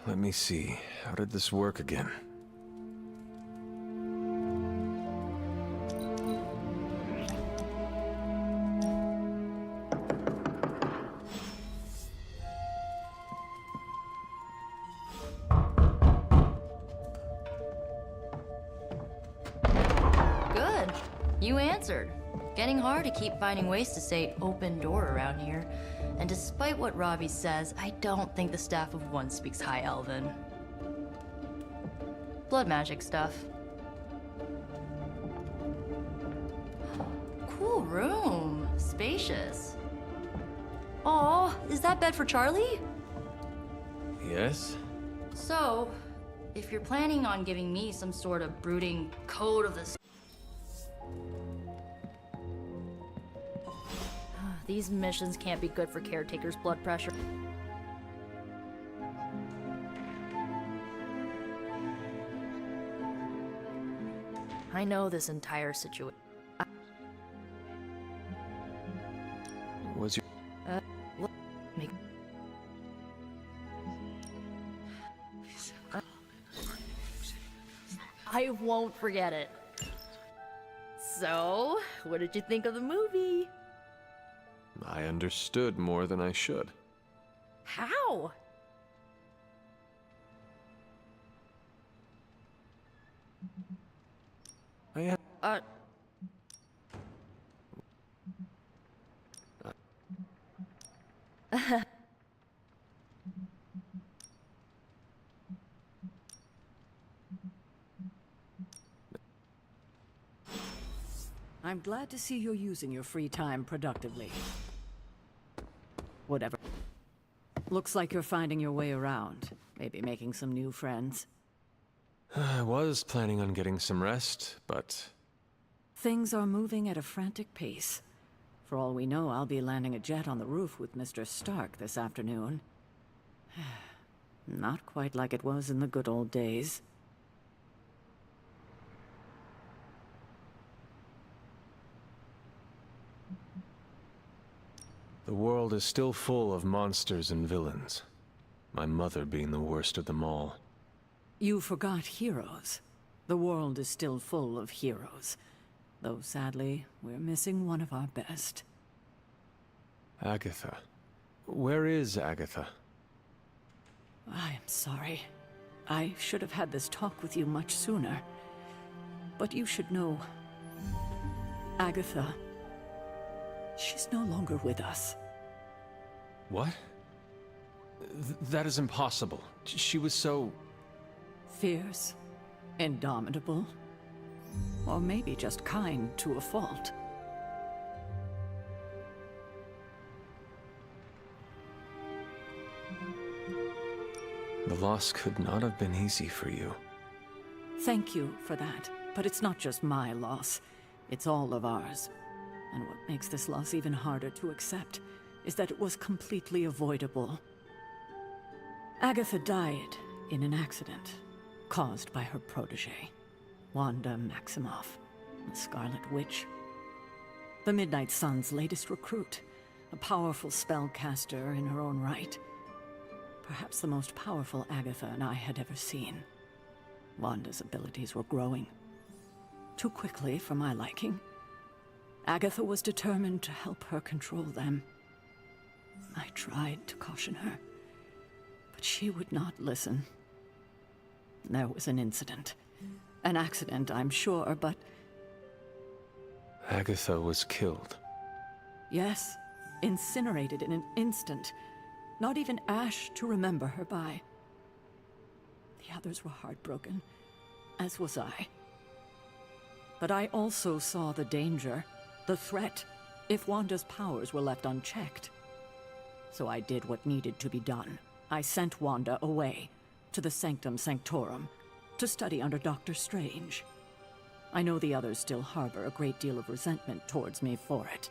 let me see. How did this work again? Good. You answered. Getting hard to keep finding ways to say open door around here. And despite what Robbie says, I don't think the staff of one speaks High Elven. Blood magic stuff. Cool room. Spacious. Aw, is that bed for Charlie? Yes? So, if you're planning on giving me some sort of brooding code of the... These missions can't be good for Caretaker's blood pressure. I know this entire situation. Was your... Look, make... I won't forget it. So, what did you think of the movie? I understood more than I should. How? I had... I'm glad to see you're using your free time productively. Whatever. Looks like you're finding your way around. Maybe making some new friends. I was planning on getting some rest, but... Things are moving at a frantic pace. For all we know, I'll be landing a jet on the roof with Mr. Stark this afternoon. Not quite like it was in the good old days. The world is still full of monsters and villains. My mother being the worst of them all. You forgot heroes. The world is still full of heroes. Though sadly, we're missing one of our best. Agatha. Where is Agatha? I am sorry. I should have had this talk with you much sooner. But you should know... Agatha... She's no longer with us. What? That is impossible. She was so... Fierce, indomitable, or maybe just kind to a fault. The loss could not have been easy for you. Thank you for that, but it's not just my loss. It's all of ours. And what makes this loss even harder to accept is that it was completely avoidable. Agatha died in an accident caused by her protege, Wanda Maximoff, the Scarlet Witch. The Midnight Sun's latest recruit, a powerful spellcaster in her own right. Perhaps the most powerful Agatha and I had ever seen. Wanda's abilities were growing. Too quickly for my liking. Agatha was determined to help her control them. I tried to caution her, but she would not listen. There was an incident. An accident, I'm sure, but... Agatha was killed. Yes, incinerated in an instant. Not even ash to remember her by. The others were heartbroken, as was I. But I also saw the danger, the threat, if Wanda's powers were left unchecked. So I did what needed to be done. I sent Wanda away, to the Sanctum Sanctorum, to study under Dr. Strange. I know the others still harbor a great deal of resentment towards me for it.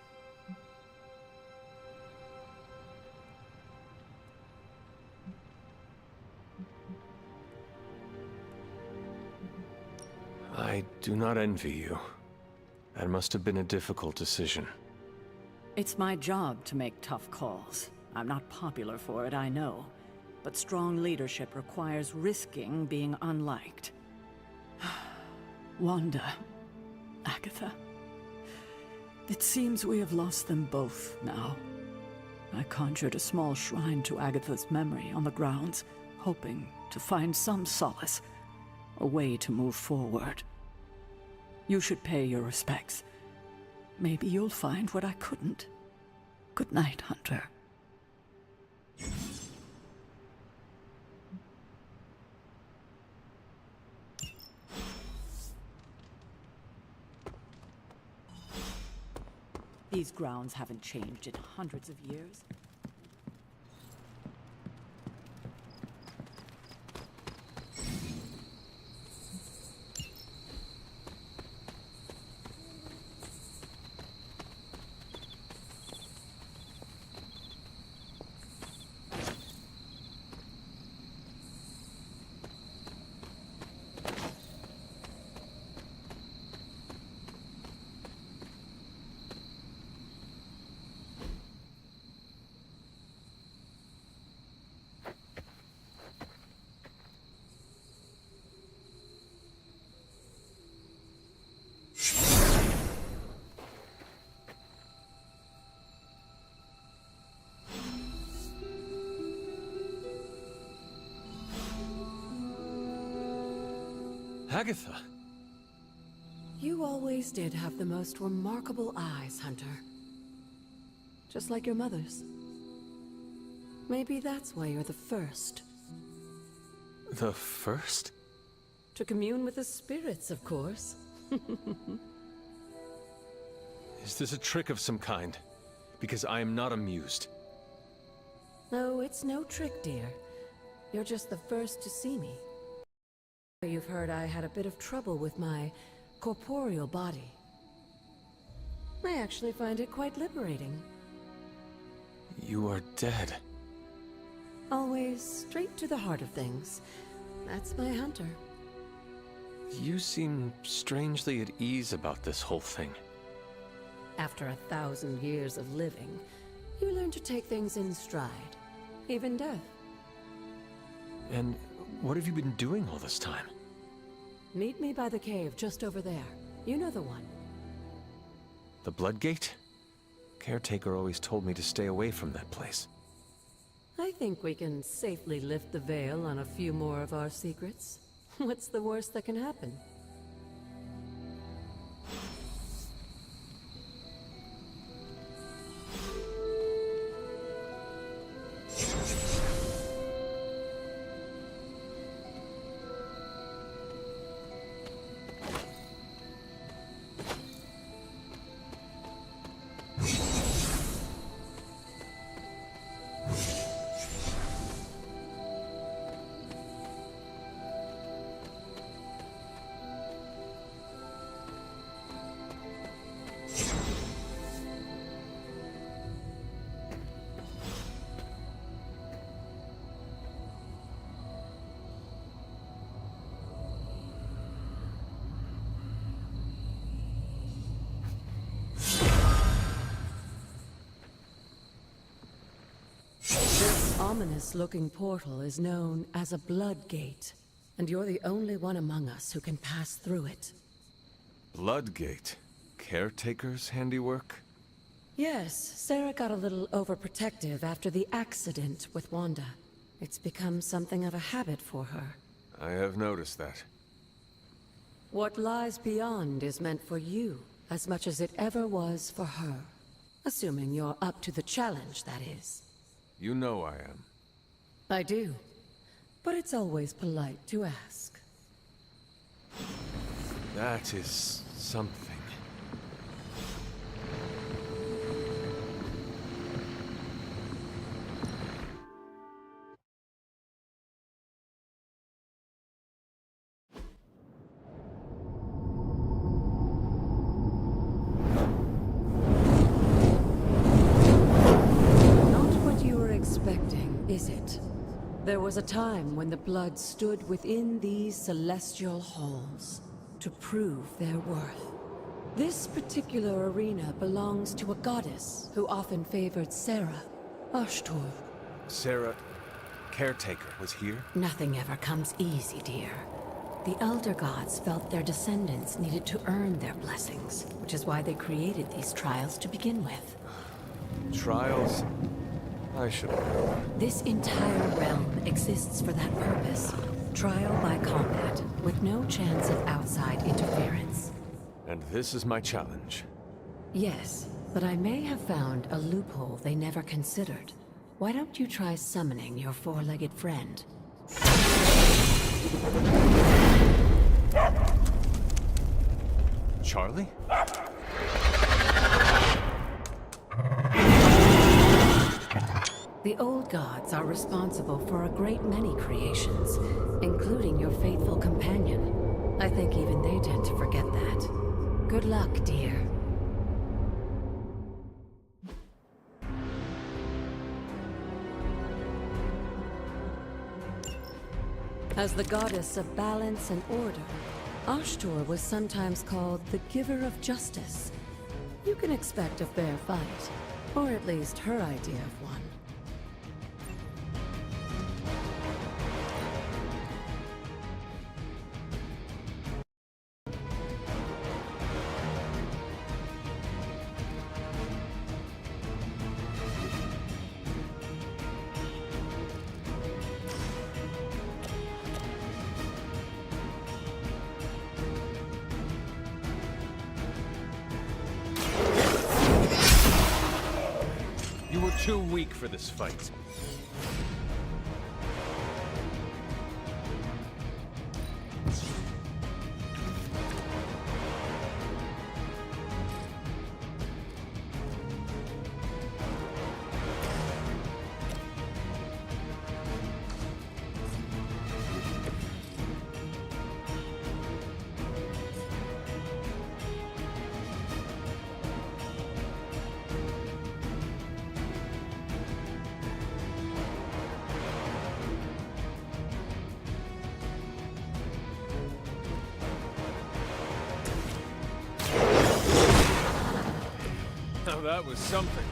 I do not envy you. That must have been a difficult decision. It's my job to make tough calls. I'm not popular for it, I know. but strong leadership requires risking being unliked. Wanda, Agatha. It seems we have lost them both now. I conjured a small shrine to Agatha's memory on the grounds, hoping to find some solace, a way to move forward. You should pay your respects. Maybe you'll find what I couldn't. Good night, Hunter. These grounds haven't changed in hundreds of years. Agatha! You always did have the most remarkable eyes, Hunter. Just like your mother's. Maybe that's why you're the first. The first? To commune with the spirits, of course. Is this a trick of some kind? Because I am not amused. No, it's no trick, dear. You're just the first to see me. You've heard I had a bit of trouble with my corporeal body. I actually find it quite liberating. You are dead. Always straight to the heart of things. That's my Hunter. You seem strangely at ease about this whole thing. After 1,000 years of living, you learn to take things in stride. Even death. And what have you been doing all this time? Meet me by the cave just over there. You know the one. The Blood Gate? Caretaker always told me to stay away from that place. I think we can safely lift the veil on a few more of our secrets. What's the worst that can happen? Ominous-looking portal is known as a Blood Gate, and you're the only one among us who can pass through it. Blood Gate? Caretaker's handiwork? Yes, Sarah got a little overprotective after the accident with Wanda. It's become something of a habit for her. I have noticed that. What lies beyond is meant for you, as much as it ever was for her. Assuming you're up to the challenge, that is. You know I am. I do. But it's always polite to ask. That is something. Is it? There was a time when the blood stood within these celestial halls to prove their worth. This particular arena belongs to a goddess who often favored Sarah, Ashtur. Sarah... caretaker was here? Nothing ever comes easy, dear. The Elder Gods felt their descendants needed to earn their blessings, which is why they created these trials to begin with. Trials? I should know. This entire realm exists for that purpose. Trial by combat, with no chance of outside interference. And this is my challenge. Yes, but I may have found a loophole they never considered. Why don't you try summoning your four-legged friend? Charlie? The old gods are responsible for a great many creations, including your faithful companion. I think even they tend to forget that. Good luck, dear. As the goddess of balance and order, Ashtor was sometimes called the giver of justice. You can expect a fair fight, or at least her idea of one. You were too weak for this fight. Now that was something.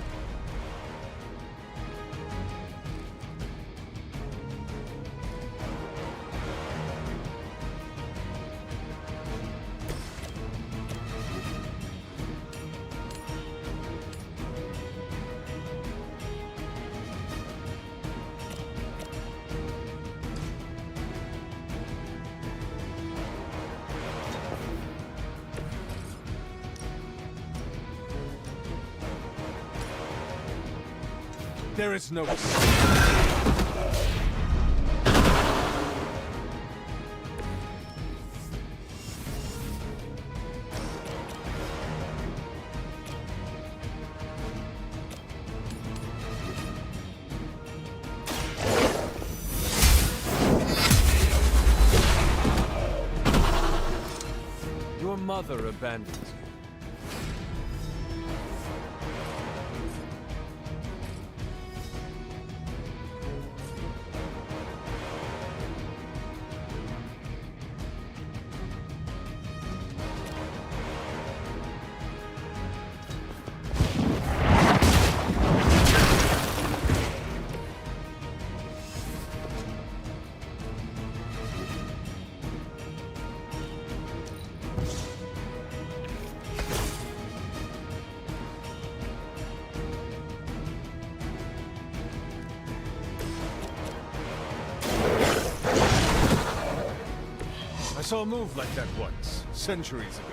There is no... Your mother abandoned you. I saw a move like that once, centuries ago.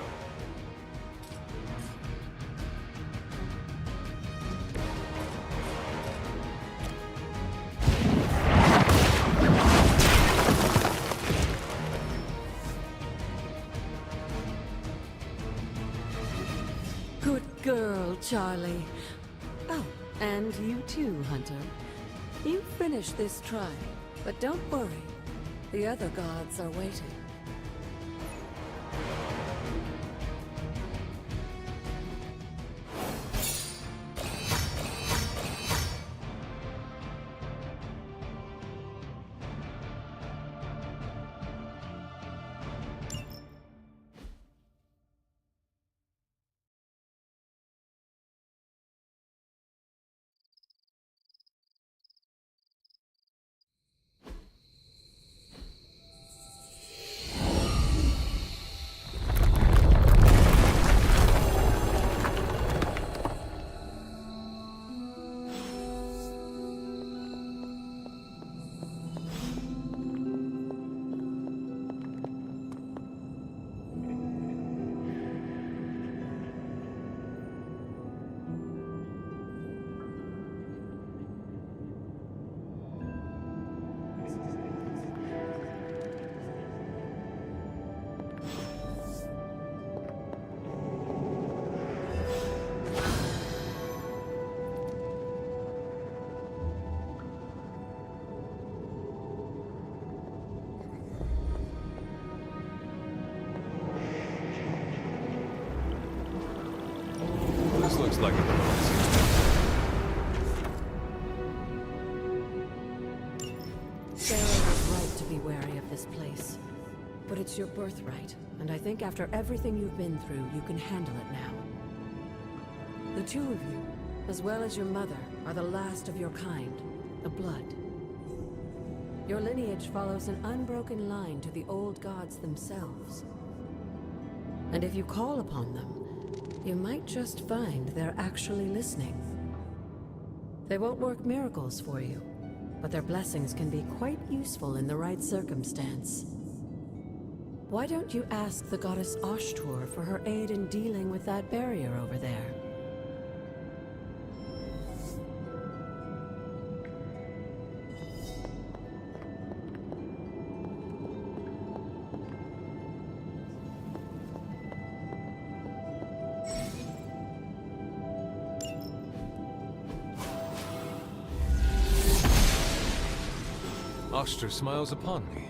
Good girl, Charlie. Oh, and you too, Hunter. You finished this trial, but don't worry. The other gods are waiting. This looks like an emergency. Sarah was right to be wary of this place. But it's your birthright, and I think after everything you've been through, you can handle it now. The two of you, as well as your mother, are the last of your kind, the Blood. Your lineage follows an unbroken line to the old gods themselves. And if you call upon them, you might just find they're actually listening. They won't work miracles for you, but their blessings can be quite useful in the right circumstance. Why don't you ask the goddess Ashtur for her aid in dealing with that barrier over there? Ashtur smiles upon me.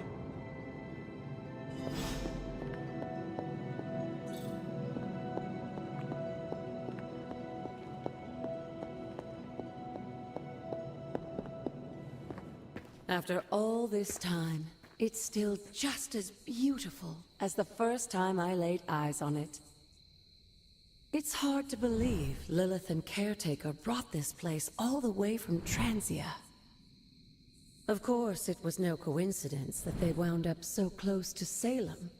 After all this time, it's still just as beautiful as the first time I laid eyes on it. It's hard to believe Lilith and Caretaker brought this place all the way from Transia. Of course, it was no coincidence that they wound up so close to Salem.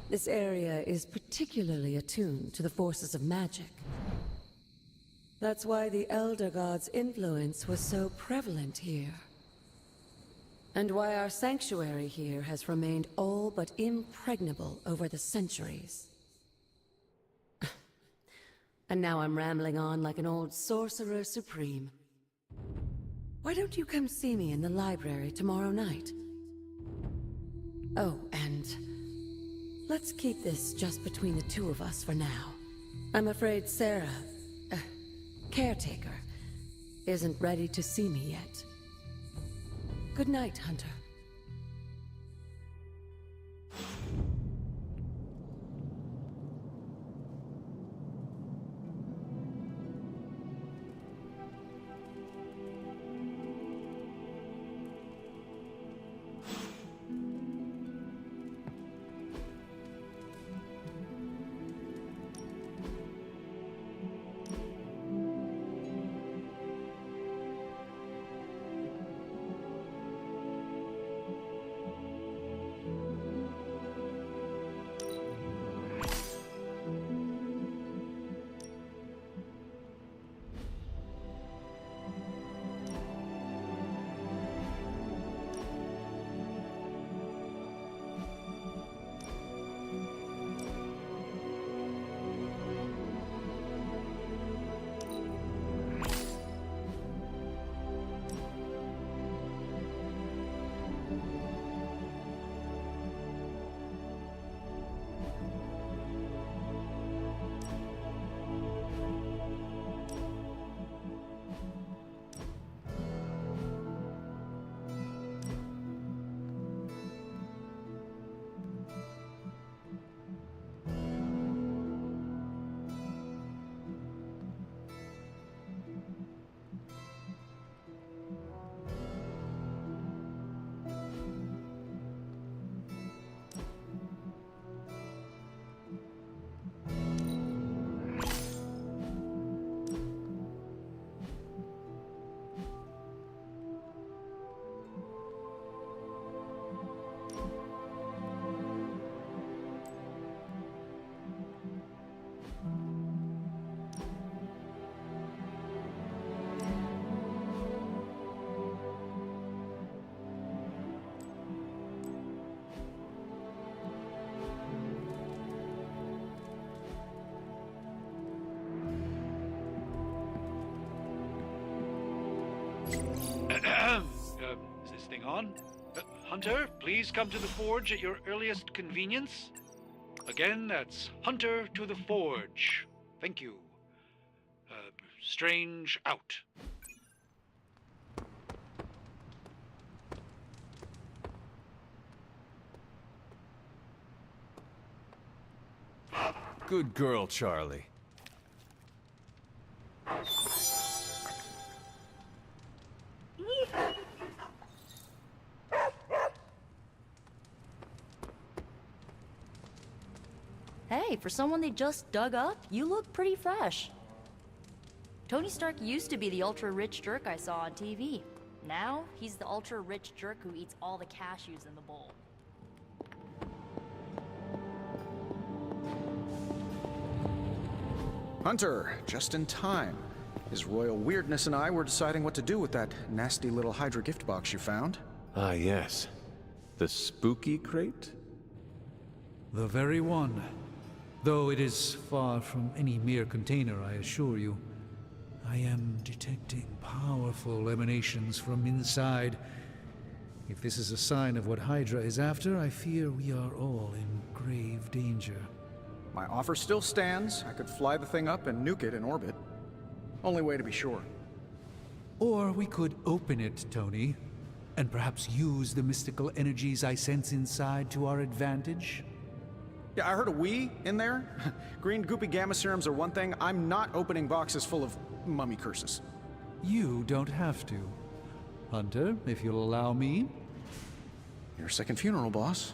This area is particularly attuned to the forces of magic. That's why the Elder God's influence was so prevalent here. And why our sanctuary here has remained all but impregnable over the centuries. And now I'm rambling on like an old sorcerer supreme. Why don't you come see me in the library tomorrow night? Oh, and let's keep this just between the two of us for now. I'm afraid Sarah, Caretaker, isn't ready to see me yet. Good night, Hunter. Is this thing on? Hunter, please come to the forge at your earliest convenience. Again, that's Hunter to the forge. Thank you. Strange out. Good girl, Charlie. Hey, for someone they just dug up, you look pretty fresh. Tony Stark used to be the ultra-rich jerk I saw on TV. Now, he's the ultra-rich jerk who eats all the cashews in the bowl. Hunter, just in time. His royal weirdness and I were deciding what to do with that nasty little Hydra gift box you found. Ah, yes. The spooky crate? The very one. Though it is far from any mere container, I assure you. I am detecting powerful emanations from inside. If this is a sign of what Hydra is after, I fear we are all in grave danger. My offer still stands. I could fly the thing up and nuke it in orbit. Only way to be sure. Or we could open it, Tony, and perhaps use the mystical energies I sense inside to our advantage. Yeah, I heard a "we" in there. Green goopy gamma serums are one thing. I'm not opening boxes full of mummy curses. You don't have to. Hunter, if you'll allow me. Your second funeral, boss.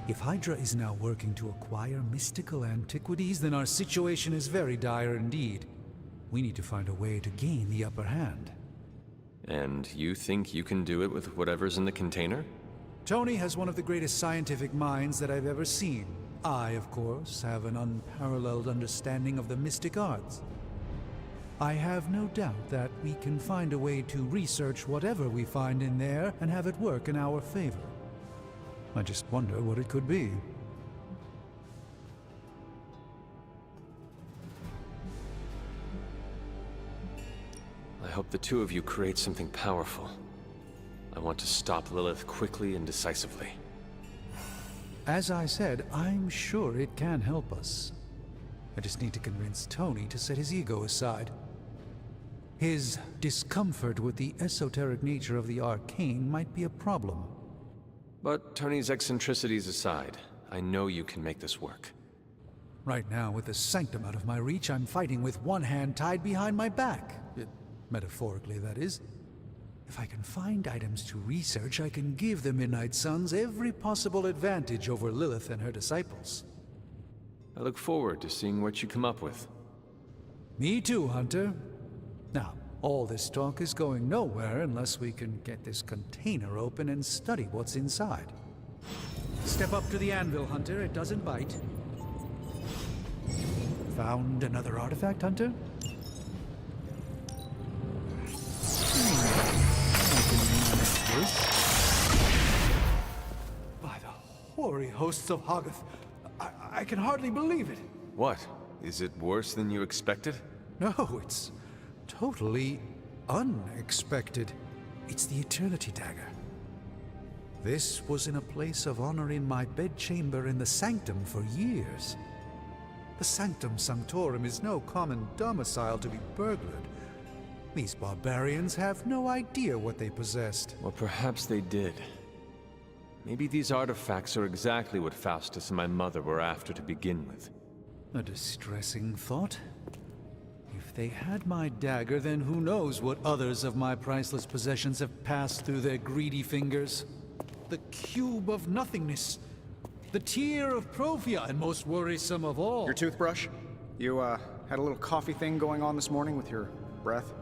If Hydra is now working to acquire mystical antiquities, then our situation is very dire indeed. We need to find a way to gain the upper hand. And you think you can do it with whatever's in the container? Tony has one of the greatest scientific minds that I've ever seen. I, of course, have an unparalleled understanding of the mystic arts. I have no doubt that we can find a way to research whatever we find in there and have it work in our favor. I just wonder what it could be. I hope the two of you create something powerful. I want to stop Lilith quickly and decisively. As I said, I'm sure it can help us. I just need to convince Tony to set his ego aside. His discomfort with the esoteric nature of the arcane might be a problem. But Tony's eccentricities aside, I know you can make this work. Right now, with the sanctum out of my reach, I'm fighting with one hand tied behind my back. Metaphorically, that is. If I can find items to research, I can give the Midnight Suns every possible advantage over Lilith and her disciples. I look forward to seeing what you come up with. Me too, Hunter. Now, all this talk is going nowhere unless we can get this container open and study what's inside. Step up to the anvil, Hunter. It doesn't bite. Found another artifact, Hunter? By the hoary hosts of Hoggoth, I can hardly believe it. What? Is it worse than you expected? No, it's totally unexpected. It's the Eternity Dagger. This was in a place of honor in my bedchamber in the Sanctum for years. The Sanctum Sanctorum is no common domicile to be burglared. These barbarians have no idea what they possessed. Or perhaps they did. Maybe these artifacts are exactly what Faustus and my mother were after to begin with. A distressing thought. If they had my dagger, then who knows what others of my priceless possessions have passed through their greedy fingers. The cube of nothingness. The tear of Profia, and most worrisome of all. Your toothbrush? You, had a little coffee thing going on this morning with your breath?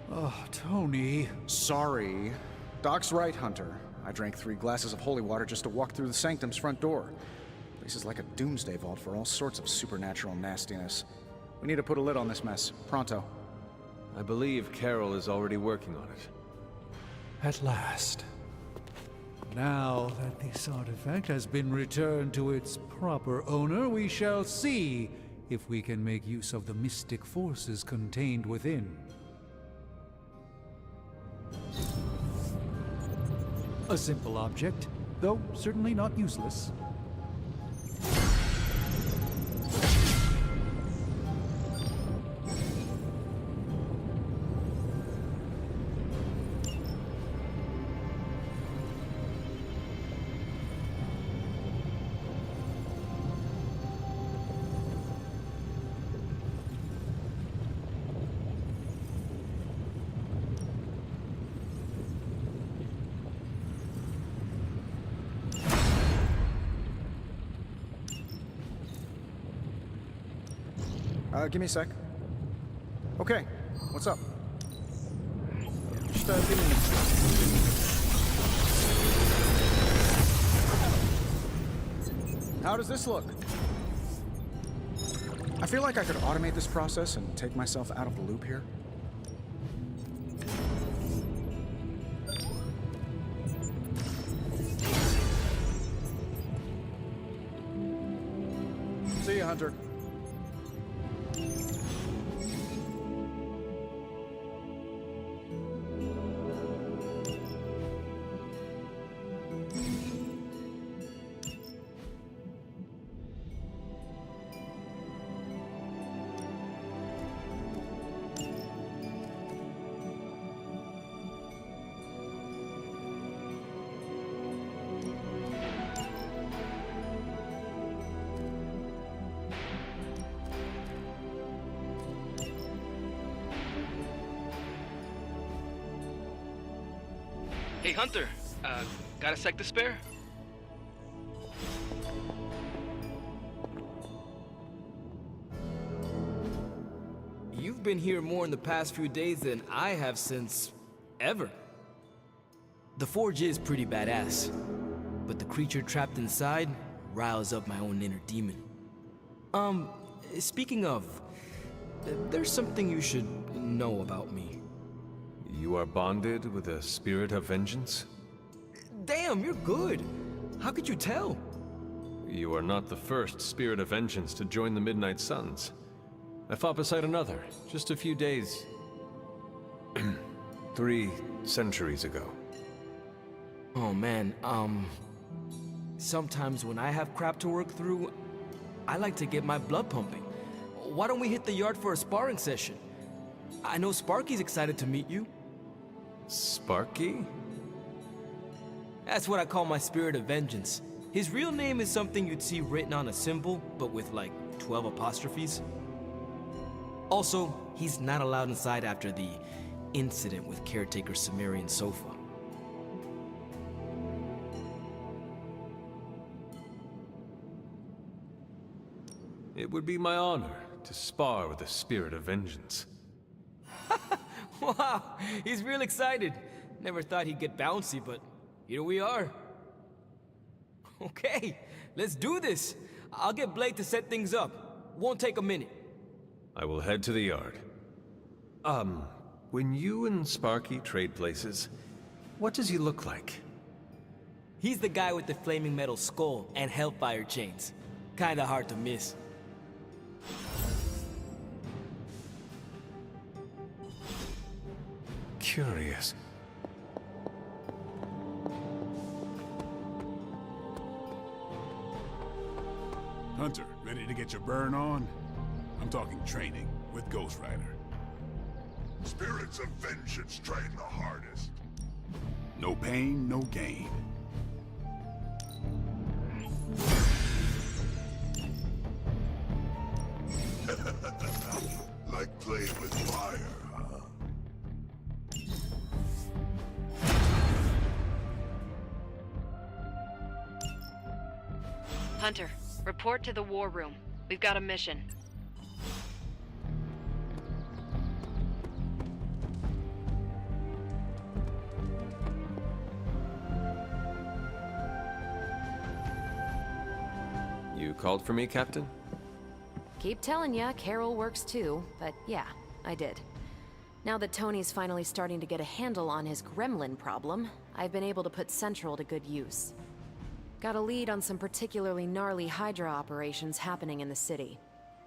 Oh, Tony. Sorry. Doc's right, Hunter. I drank 3 glasses of holy water just to walk through the Sanctum's front door. This is like a doomsday vault for all sorts of supernatural nastiness. We need to put a lid on this mess. Pronto. I believe Carol is already working on it. At last. Now that this artifact has been returned to its proper owner, we shall see if we can make use of the mystic forces contained within. A simple object, though certainly not useless. Give me a sec. Okay, what's up? Just, give me a minute. How does this look? I feel like I could automate this process and take myself out of the loop here. See you, Hunter. Hey Hunter, got a sec to spare? You've been here more in the past few days than I have since ever. The forge is pretty badass, but the creature trapped inside riles up my own inner demon. Speaking of, there's something you should know about me. You are bonded with a spirit of vengeance? Damn, you're good. How could you tell? You are not the first spirit of vengeance to join the Midnight Suns. I fought beside another, just a few days... 3 centuries ago. Oh man, sometimes when I have crap to work through, I like to get my blood pumping. Why don't we hit the yard for a sparring session? I know Sparky's excited to meet you. Sparky? That's what I call my spirit of vengeance. His real name is something you'd see written on a symbol, but with like 12 apostrophes. Also, he's not allowed inside after the incident with caretaker Sumerian Sofa. It would be my honor to spar with the spirit of vengeance. Wow, he's real excited. Never thought he'd get bouncy, but here we are. Okay, let's do this. I'll get Blade to set things up. Won't take a minute. I will head to the yard. When you and Sparky trade places, what does he look like? He's the guy with the flaming metal skull and hellfire chains. Kinda hard to miss. Curious. Hunter, ready to get your burn on? I'm talking training with Ghost Rider. Spirits of vengeance train the hardest. No pain, no gain. Like playing with fire, huh? Hunter, report to the war room. We've got a mission. You called for me, Captain? Keep telling ya, Carol works too, but yeah, I did. Now that Tony's finally starting to get a handle on his gremlin problem, I've been able to put Central to good use. Got a lead on some particularly gnarly Hydra operations happening in the city.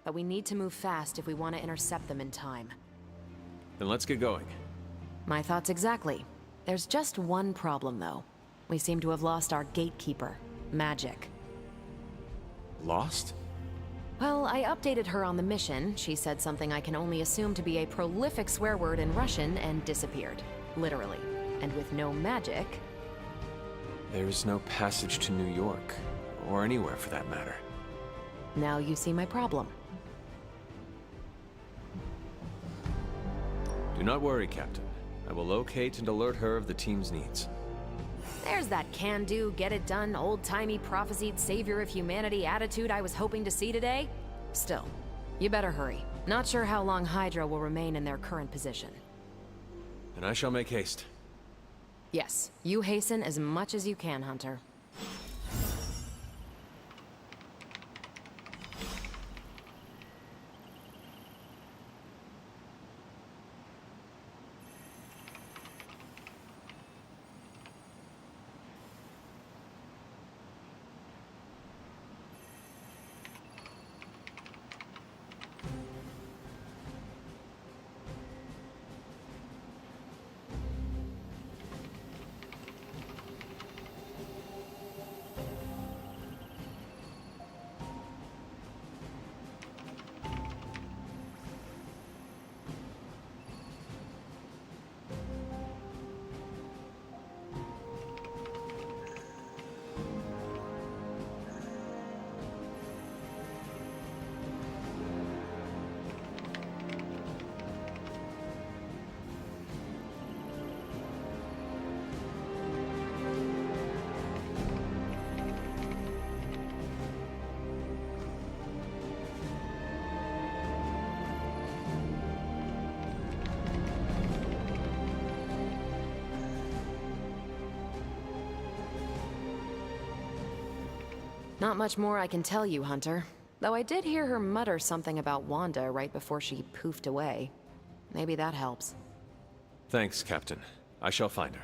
But we need to move fast if we want to intercept them in time. Then let's get going. My thoughts exactly. There's just one problem, though. We seem to have lost our gatekeeper, Magic. Lost? Well, I updated her on the mission. She said something I can only assume to be a prolific swear word in Russian and disappeared. Literally. And with no magic... There is no passage to New York, or anywhere for that matter. Now you see my problem. Do not worry, Captain. I will locate and alert her of the team's needs. There's that can-do, get-it-done, old-timey prophesied savior of humanity attitude I was hoping to see today. Still, you better hurry. Not sure how long Hydra will remain in their current position. And I shall make haste. Yes, you hasten as much as you can, Hunter. Not much more I can tell you, Hunter. Though I did hear her mutter something about Wanda right before she poofed away. Maybe that helps. Thanks, Captain. I shall find her.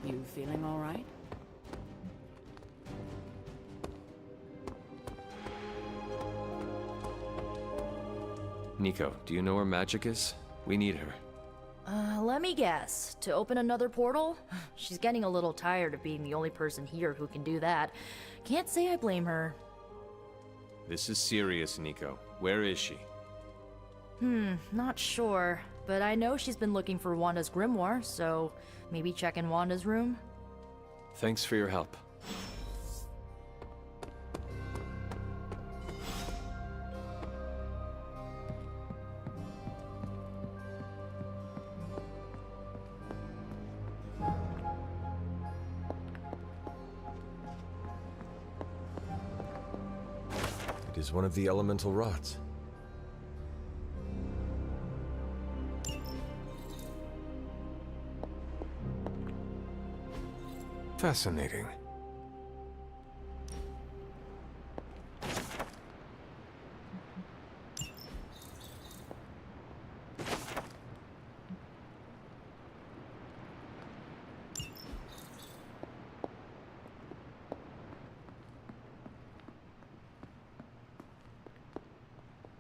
You feeling all right? Nico, do you know where Magic is? We need her. Let me guess. To open another portal? She's getting a little tired of being the only person here who can do that. Can't say I blame her. This is serious, Nico. Where is she? Not sure. But I know she's been looking for Wanda's grimoire, so maybe check in Wanda's room? Thanks for your help. It is one of the elemental rods. Fascinating.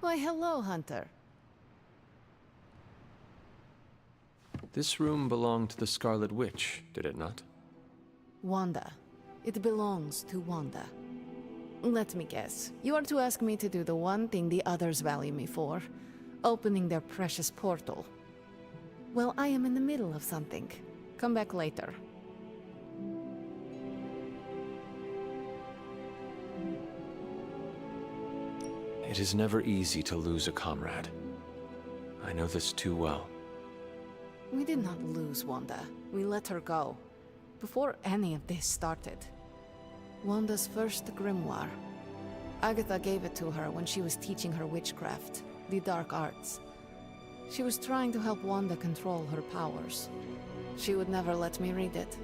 Why, hello, Hunter. This room belonged to the Scarlet Witch, did it not? Wanda. It belongs to Wanda. Let me guess. You are to ask me to do the one thing the others value me for. Opening their precious portal. Well, I am in the middle of something. Come back later. It is never easy to lose a comrade. I know this too well. We did not lose Wanda. We let her go. Before any of this started. Wanda's first grimoire. Agatha gave it to her when she was teaching her witchcraft, the dark arts. She was trying to help Wanda control her powers. She would never let me read it.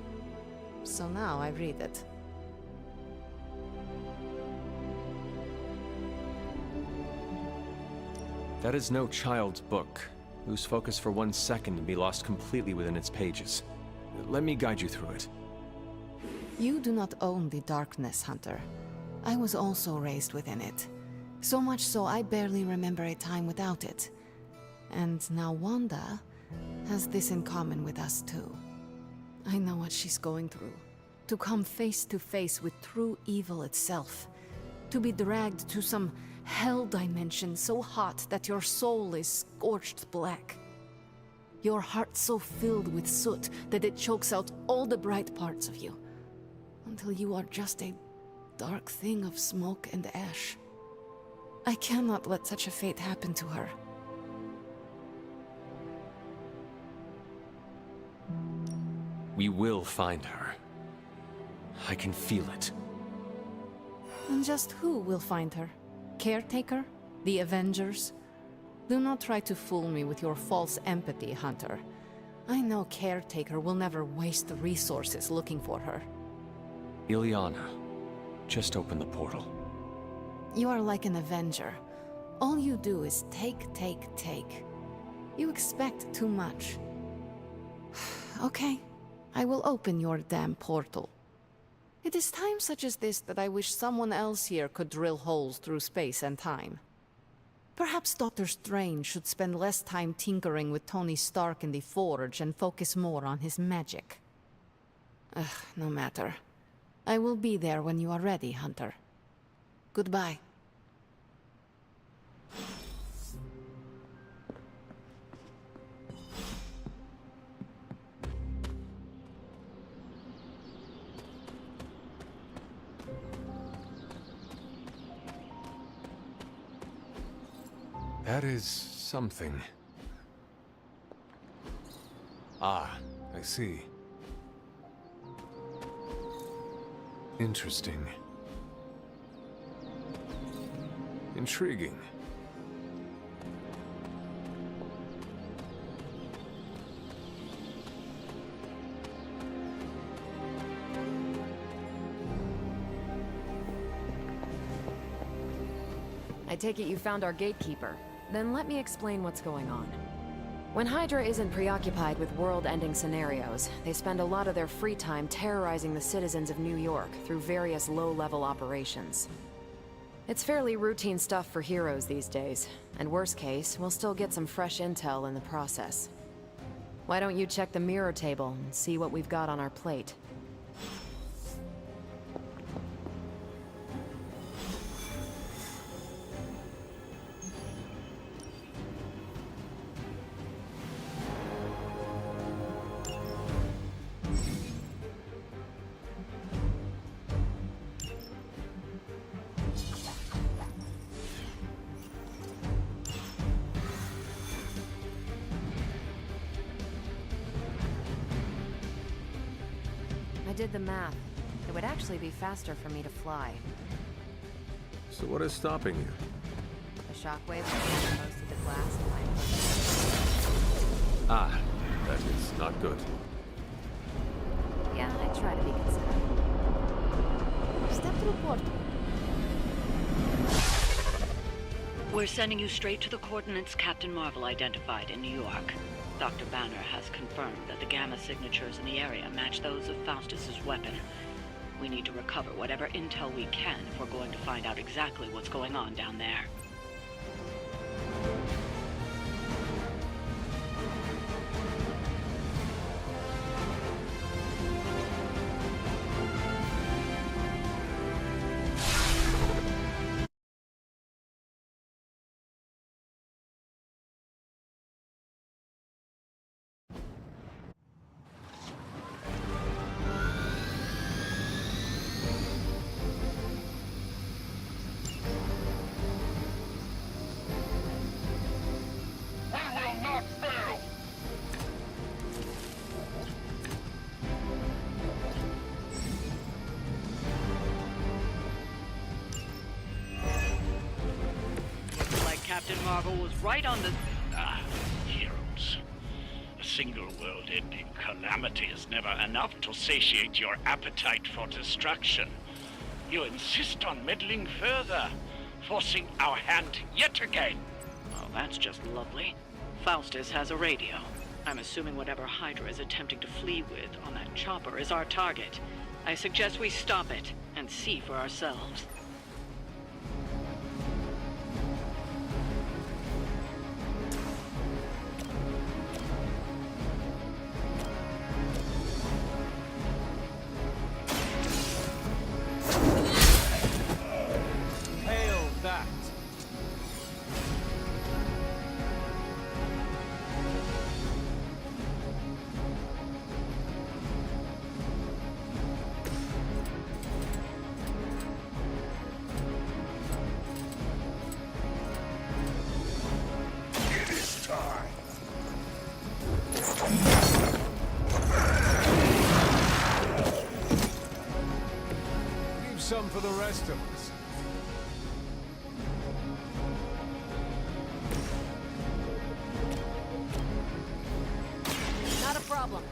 So now I read it. That is no child's book. Lose focus for 1 second and be lost completely within its pages. Let me guide you through it. You do not own the darkness, Hunter. I was also raised within it. So much so I barely remember a time without it. And now Wanda has this in common with us too. I know what she's going through. To come face to face with true evil itself. To be dragged to some hell dimension so hot that your soul is scorched black. Your heart so filled with soot that it chokes out all the bright parts of you. Until you are just a dark thing of smoke and ash. I cannot let such a fate happen to her. We will find her. I can feel it. And just who will find her? Caretaker? The Avengers? Do not try to fool me with your false empathy, Hunter. I know Caretaker will never waste the resources looking for her. Ileana, just open the portal. You are like an Avenger. All you do is take, take, take. You expect too much. Okay, I will open your damn portal. It is times such as this that I wish someone else here could drill holes through space and time. Perhaps Doctor Strange should spend less time tinkering with Tony Stark in the Forge and focus more on his magic. No matter. I will be there when you are ready, Hunter. Goodbye. That is something. Ah, I see. Interesting. Intriguing. I take it you found our gatekeeper. Then let me explain what's going on. When Hydra isn't preoccupied with world-ending scenarios, they spend a lot of their free time terrorizing the citizens of New York through various low-level operations. It's fairly routine stuff for heroes these days, and worst case, we'll still get some fresh intel in the process. Why don't you check the mirror table and see what we've got on our plate? I did the math. It would actually be faster for me to fly. So what is stopping you? The shockwave that most of the glass in my Ah, that is not good. Yeah, I try to be considerate. Step through portal. We're sending you straight to the coordinates Captain Marvel identified in New York. Dr. Banner has confirmed that the gamma signatures in the area match those of Faustus's weapon. We need to recover whatever intel we can if we're going to find out exactly what's going on down there. Captain Marvel was right on the... Heroes. A single world-ending calamity is never enough to satiate your appetite for destruction. You insist on meddling further, forcing our hand yet again. Oh, that's just lovely. Faustus has a radio. I'm assuming whatever Hydra is attempting to flee with on that chopper is our target. I suggest we stop it and see for ourselves. Some for the rest of us. problem.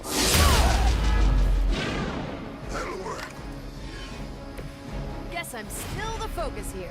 That'll work. Guess I'm still the focus here.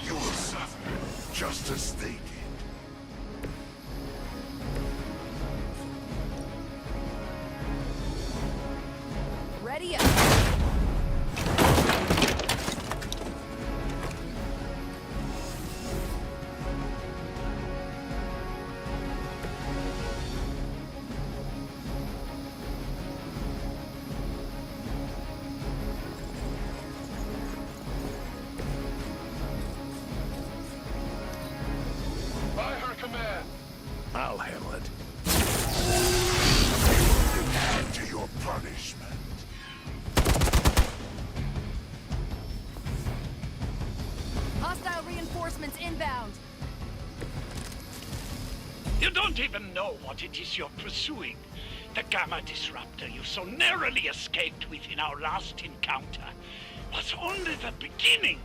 You will suffer, just as they did. Ready up. By her command. I'll handle it. Add to your punishment. Hostile reinforcements inbound. You don't even know what it is you're pursuing. The Gamma Disruptor you so narrowly escaped with in our last encounter was only the beginning.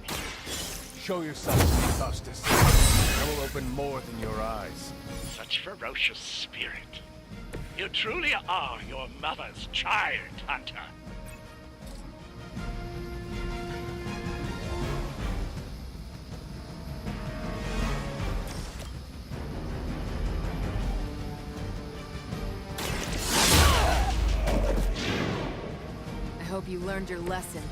Show yourself to me, Faustus. I will open more than your eyes. Such ferocious spirit. You truly are your mother's child, Hunter. I hope you learned your lesson.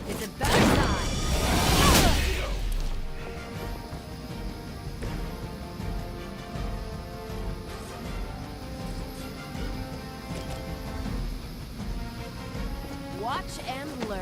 It's about time. Watch and learn.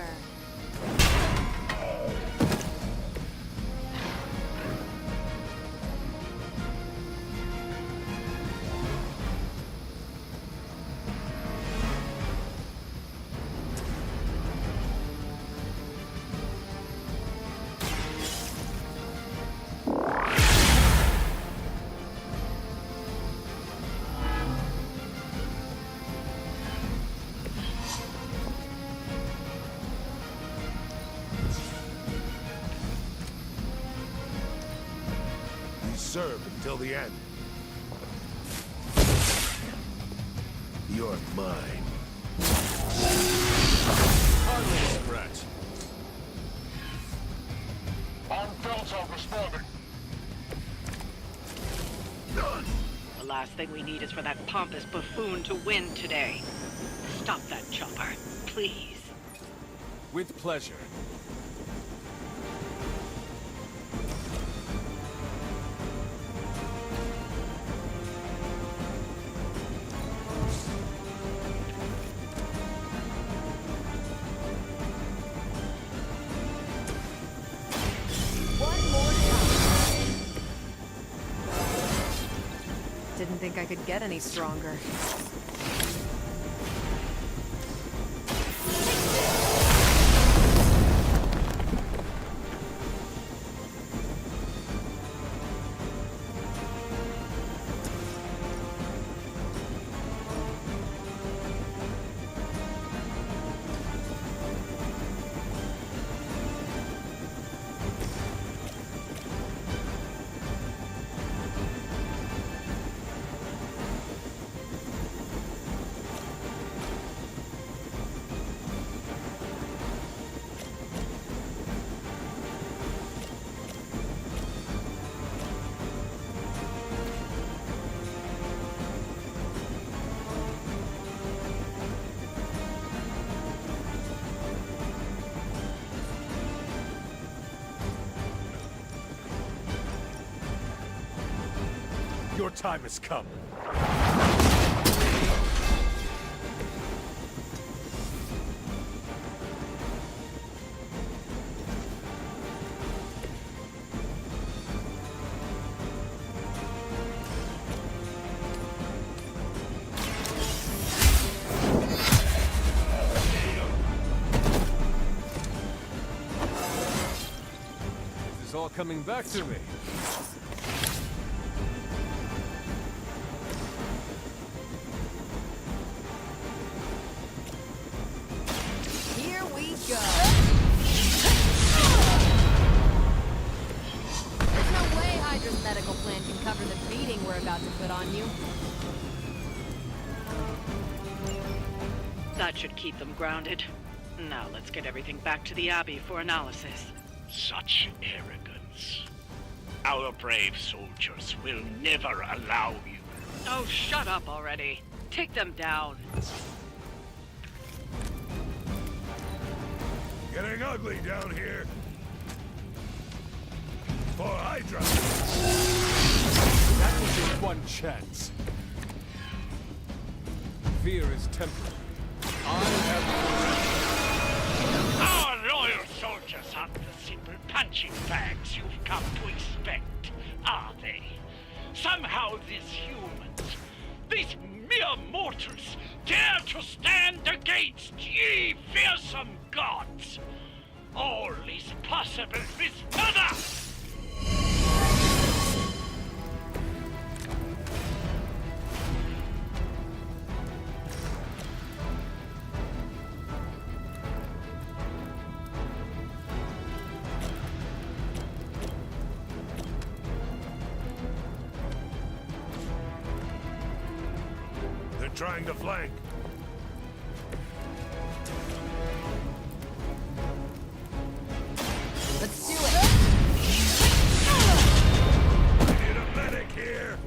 We serve until the end. You're mine. Hardly a scratch. On Delta responding. Done. The last thing we need is for that pompous buffoon to win today. Stop that chopper, please. With pleasure. One more time. Didn't think I could get any stronger. Your time has come. This is all coming back to me. Medical plan can cover the beating we're about to put on you. That should keep them grounded. Now let's get everything back to the Abbey for analysis. Such arrogance. Our brave soldiers will never allow you. Oh, shut up already. Take them down. Getting ugly down here. For Hydra. That was your one chance. Fear is temporary. I have Our loyal soldiers aren't the simple punching bags you've come to expect, are they? Somehow these humans, these mere mortals, dare to stand against ye fearsome gods. All is possible with mother! Trying to flank. Let's do it. I need a medic here.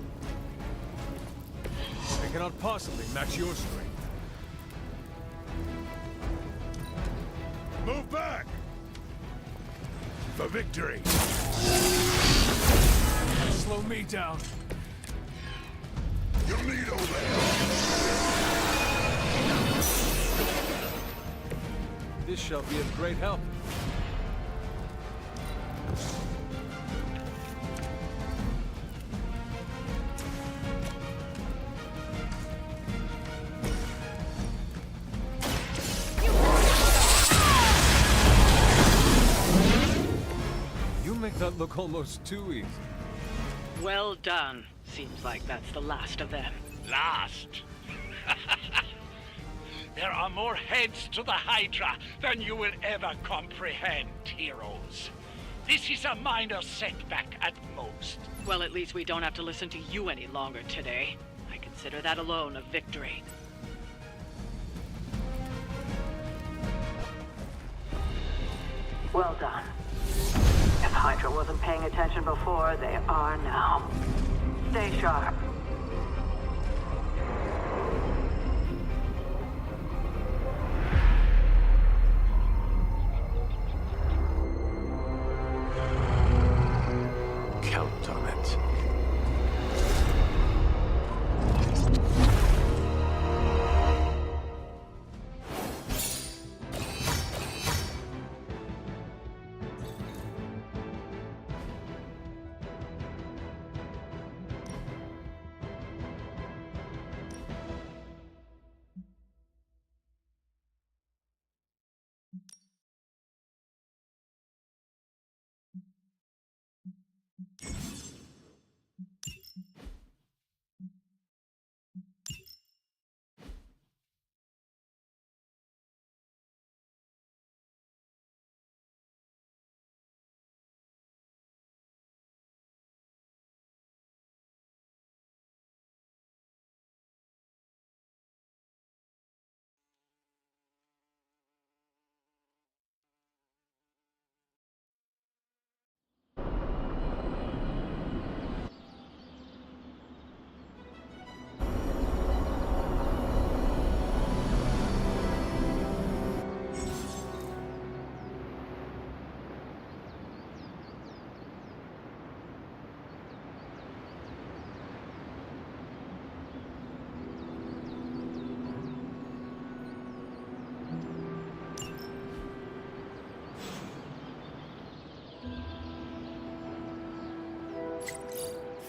I cannot possibly match your strength. Move back. For victory. Slow me down. You'll need over here. This shall be of great help. You make that look almost too easy. Well done. Seems like that's the last of them. Last? There are more heads to the Hydra than you will ever comprehend, heroes. This is a minor setback at most. Well, at least we don't have to listen to you any longer today. I consider that alone a victory. Well done. If Hydra wasn't paying attention before, they are now. Stay sharp. Count on it.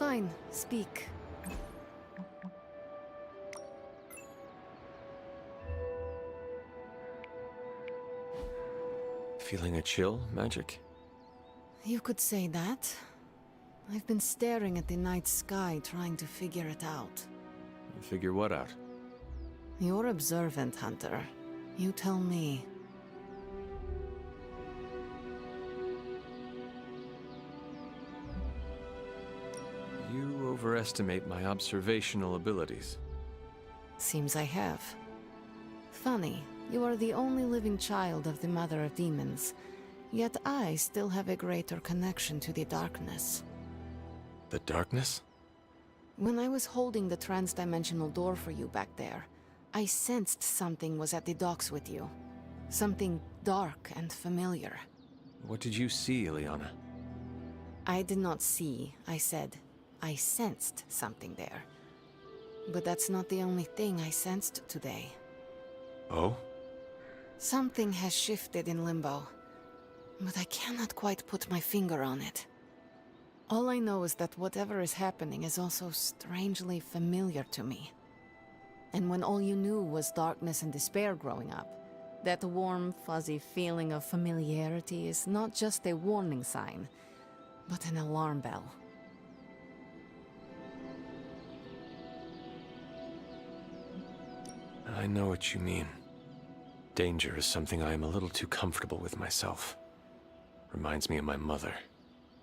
Fine, speak. Feeling a chill, Magic? You could say that. I've been staring at the night sky trying to figure it out. Figure what out? You're observant, Hunter. You tell me. You overestimate my observational abilities. Seems I have. Funny, you are the only living child of the Mother of Demons, yet I still have a greater connection to the darkness. The darkness? When I was holding the trans-dimensional door for you back there, I sensed something was at the docks with you. Something dark and familiar. What did you see, Ileana? I did not see, I said. I sensed something there. But that's not the only thing I sensed today. Oh? Something has shifted in Limbo, but I cannot quite put my finger on it. All I know is that whatever is happening is also strangely familiar to me. And when all you knew was darkness and despair growing up, that warm, fuzzy feeling of familiarity is not just a warning sign, but an alarm bell. I know what you mean. Danger is something I am a little too comfortable with myself. Reminds me of my mother.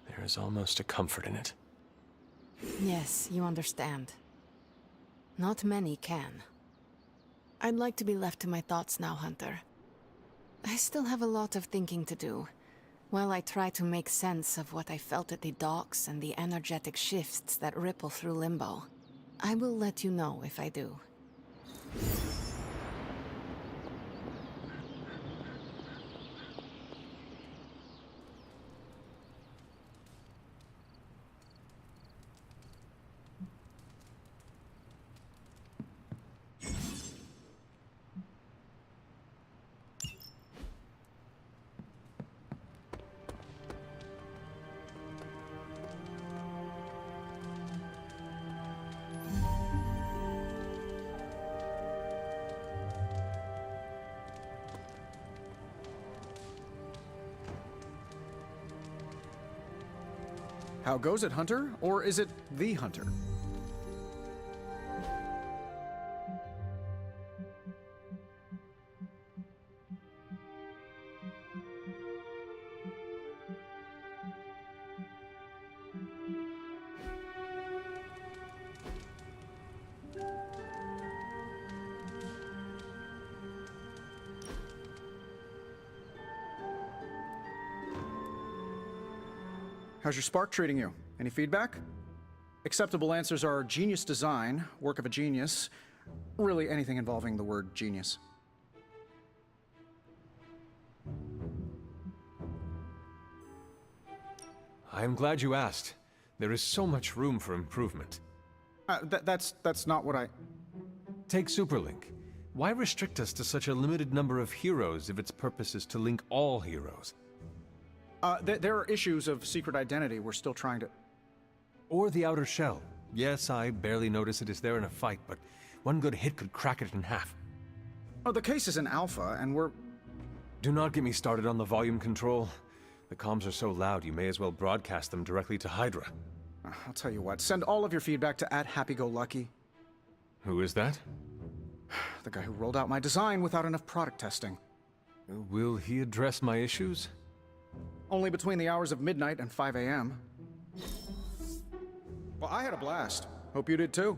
There is almost a comfort in it. Yes, you understand. Not many can. I'd like to be left to my thoughts now, Hunter. I still have a lot of thinking to do, while I try to make sense of what I felt at the docks and the energetic shifts that ripple through Limbo. I will let you know if I do. How goes it, Hunter? Or is it the Hunter? How's your spark treating you? Any feedback? Acceptable answers are genius design, work of a genius, really anything involving the word genius. I am glad you asked. There is so much room for improvement. That's not what I... Take Superlink. Why restrict us to such a limited number of heroes if its purpose is to link all heroes? There are issues of secret identity we're still trying to... Or the outer shell. Yes, I barely notice it is there in a fight, but one good hit could crack it in half. Oh, the case is in Alpha, and we're... Do not get me started on the volume control. The comms are so loud, you may as well broadcast them directly to Hydra. I'll tell you what, send all of your feedback to @HappyGoLucky. Who is that? The guy who rolled out my design without enough product testing. Will he address my issues? Only between the hours of midnight and 5 a.m. Well, I had a blast. Hope you did too.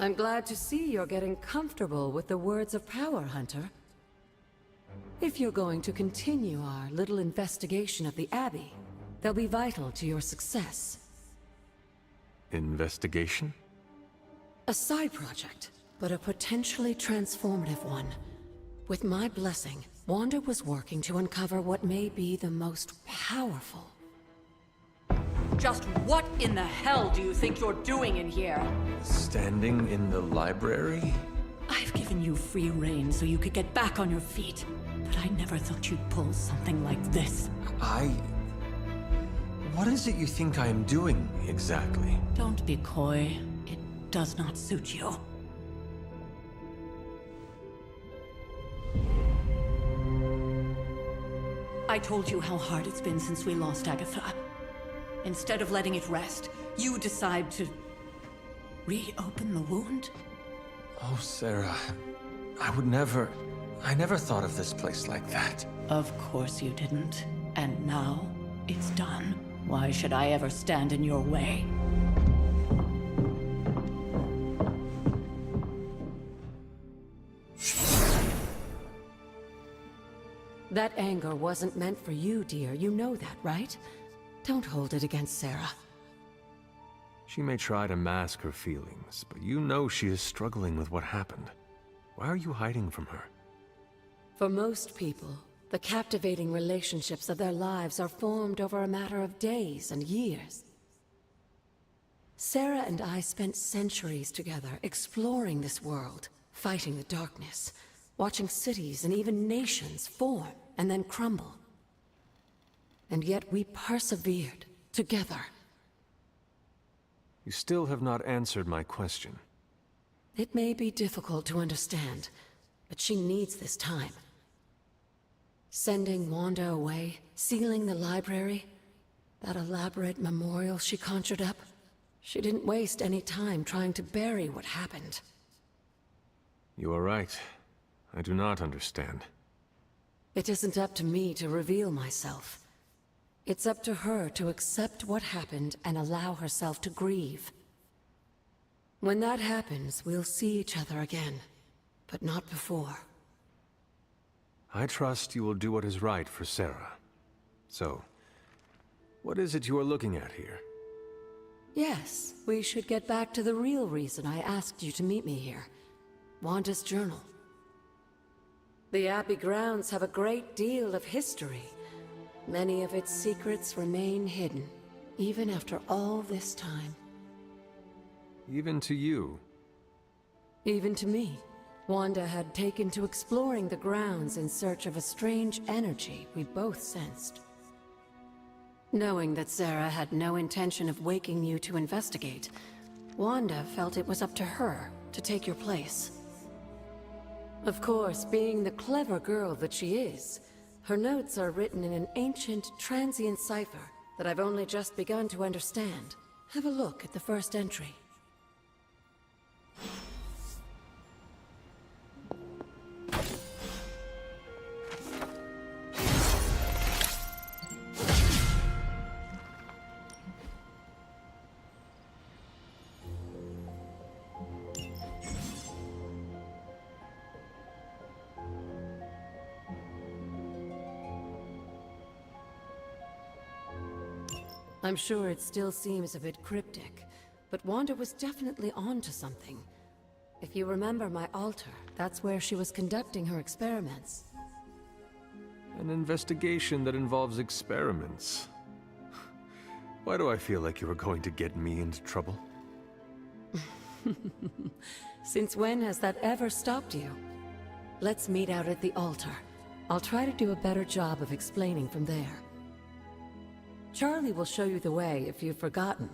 I'm glad to see you're getting comfortable with the words of power, Hunter. If you're going to continue our little investigation of the Abbey, they'll be vital to your success. Investigation? A side project, but a potentially transformative one. With my blessing, Wanda was working to uncover what may be the most powerful. Just what in the hell do you think you're doing in here? Standing in the library? I've given you free rein so you could get back on your feet. But I never thought you'd pull something like this. What is it you think I am doing, exactly? Don't be coy. It does not suit you. I told you how hard it's been since we lost Agatha. Instead of letting it rest, you decide to reopen the wound? Oh, Sarah, I never thought of this place like that. Of course you didn't. And now, it's done. Why should I ever stand in your way? That anger wasn't meant for you, dear. You know that, right? Don't hold it against Sarah. She may try to mask her feelings, but you know she is struggling with what happened. Why are you hiding from her? For most people, the captivating relationships of their lives are formed over a matter of days and years. Sarah and I spent centuries together exploring this world, fighting the darkness, watching cities and even nations form and then crumble. And yet we persevered together. You still have not answered my question. It may be difficult to understand, but she needs this time. Sending Wanda away, sealing the library, that elaborate memorial she conjured up, she didn't waste any time trying to bury what happened. You are right. I do not understand. It isn't up to me to reveal myself. It's up to her to accept what happened and allow herself to grieve. When that happens, we'll see each other again, but not before. I trust you will do what is right for Sarah. So, what is it you are looking at here? Yes, we should get back to the real reason I asked you to meet me here. Wanda's journal. The Abbey grounds have a great deal of history. Many of its secrets remain hidden, even after all this time. Even to you? Even to me. Wanda had taken to exploring the grounds in search of a strange energy we both sensed. Knowing that Sarah had no intention of waking you to investigate, Wanda felt it was up to her to take your place. Of course, being the clever girl that she is, her notes are written in an ancient, transient cipher that I've only just begun to understand. Have a look at the first entry. I'm sure it still seems a bit cryptic, but Wanda was definitely onto something. If you remember my altar, that's where she was conducting her experiments. An investigation that involves experiments. Why do I feel like you are going to get me into trouble? Since when has that ever stopped you? Let's meet out at the altar. I'll try to do a better job of explaining from there. Charlie will show you the way if you've forgotten.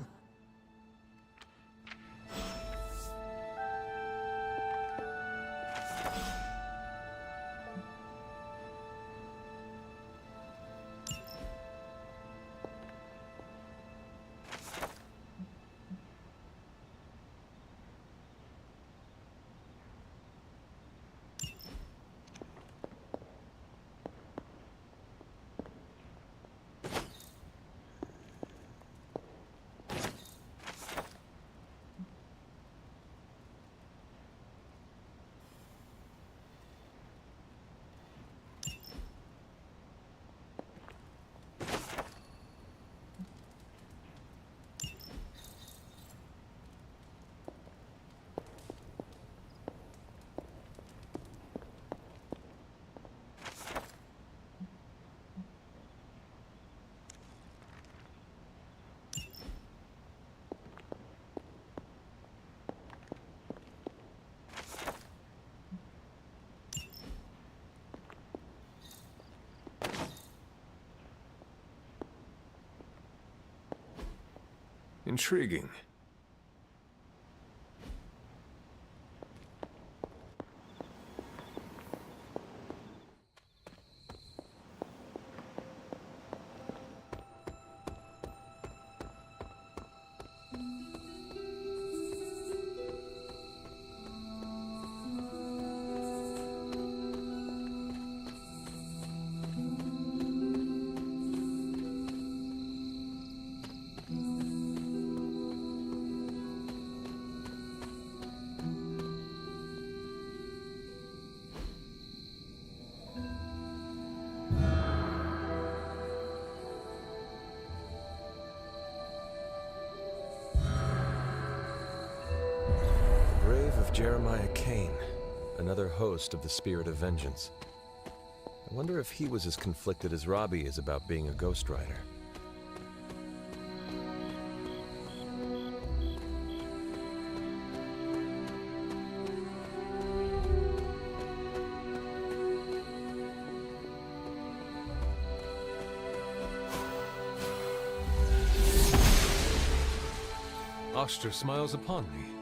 Intriguing. Jeremiah Kane, another host of the Spirit of Vengeance. I wonder if he was as conflicted as Robbie is about being a Ghost Rider. Oster smiles upon me.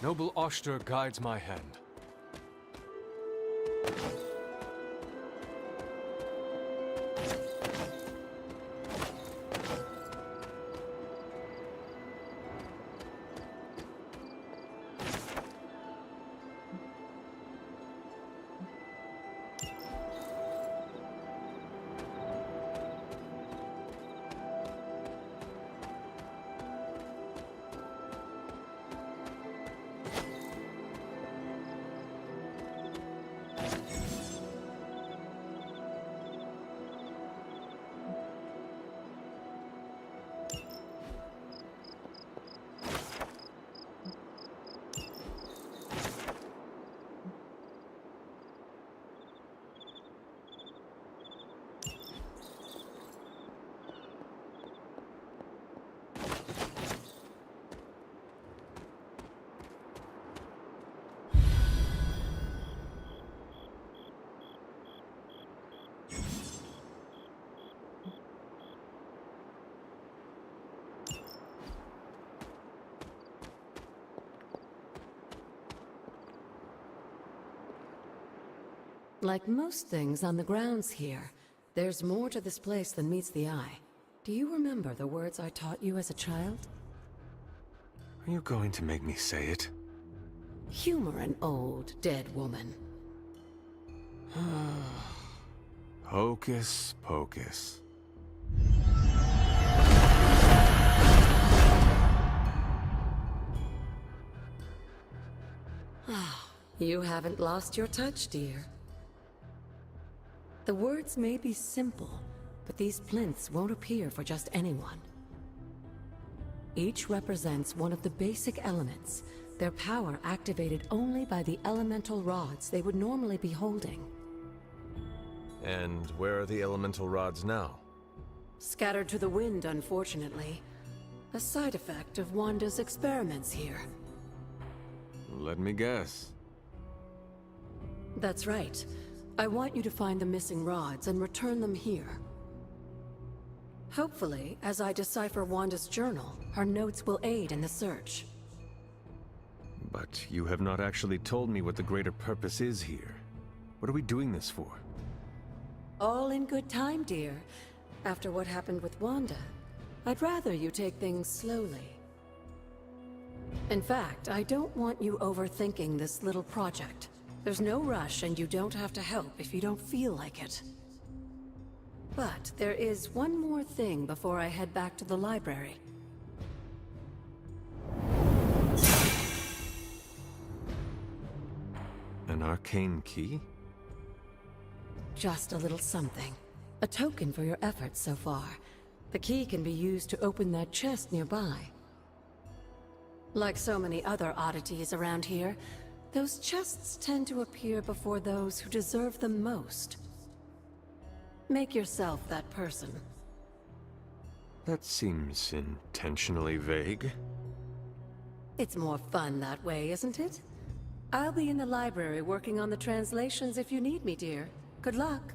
Noble Oster guides my hand. Like most things on the grounds here, there's more to this place than meets the eye. Do you remember the words I taught you as a child? Are you going to make me say it? Humor an old, dead woman. Hocus pocus. You haven't lost your touch, dear. The words may be simple, but these plinths won't appear for just anyone. Each represents one of the basic elements, their power activated only by the elemental rods they would normally be holding. And where are the elemental rods now? Scattered to the wind, unfortunately. A side effect of Wanda's experiments here. Let me guess. That's right. I want you to find the missing rods and return them here. Hopefully, as I decipher Wanda's journal, her notes will aid in the search. But you have not actually told me what the greater purpose is here. What are we doing this for? All in good time, dear. After what happened with Wanda, I'd rather you take things slowly. In fact, I don't want you overthinking this little project. There's no rush, and you don't have to help if you don't feel like it. But there is one more thing before I head back to the library. An arcane key? Just a little something. A token for your efforts so far. The key can be used to open that chest nearby. Like so many other oddities around here, Those chests tend to appear before those who deserve them most. Make yourself that person. That seems intentionally vague. It's more fun that way, isn't it? I'll be in the library working on the translations if you need me, dear. Good luck.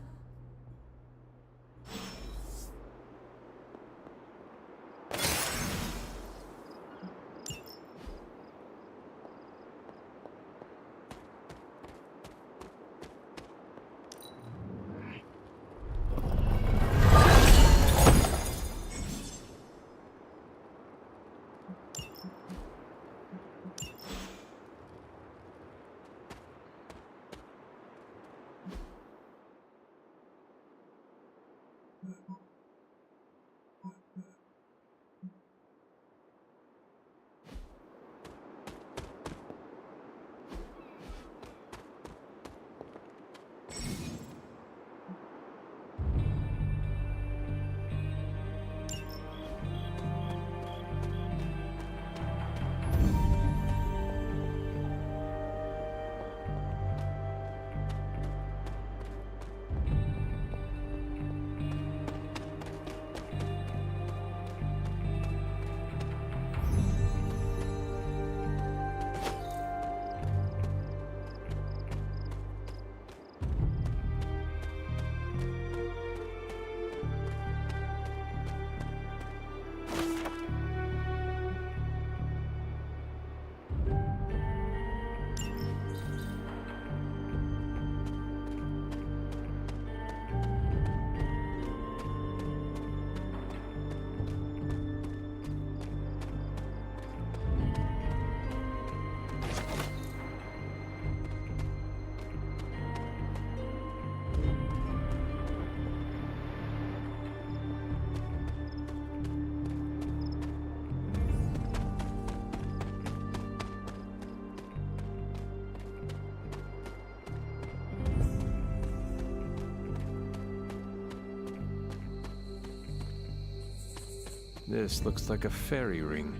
This looks like a fairy ring.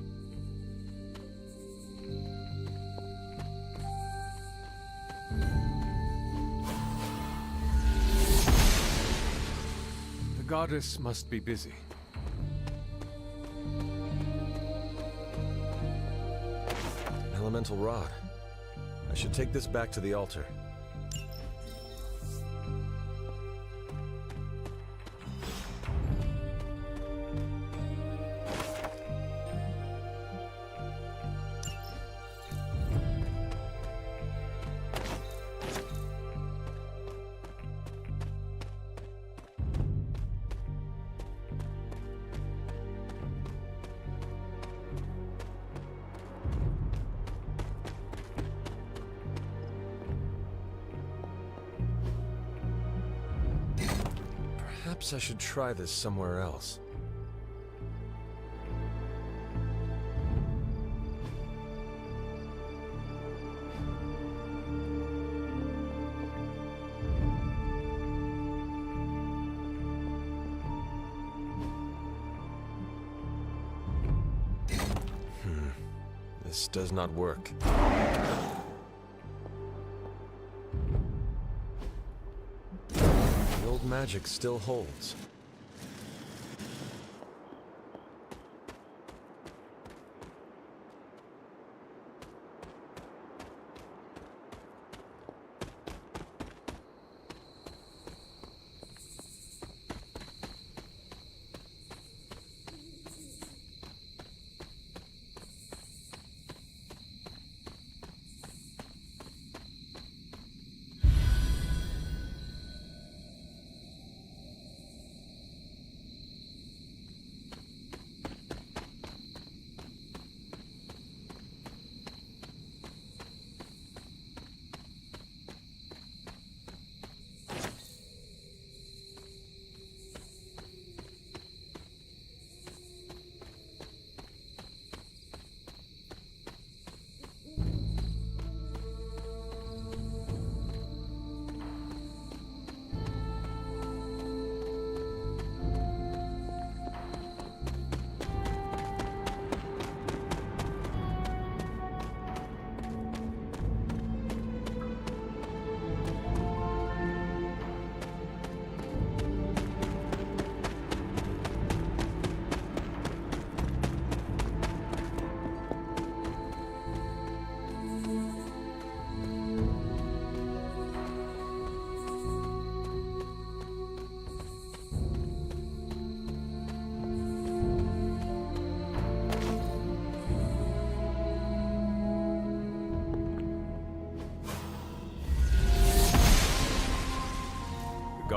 The goddess must be busy. Elemental rod. I should take this back to the altar. Perhaps I should try this somewhere else. This does not work. The old magic still holds.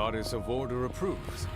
Goddess of Order approves.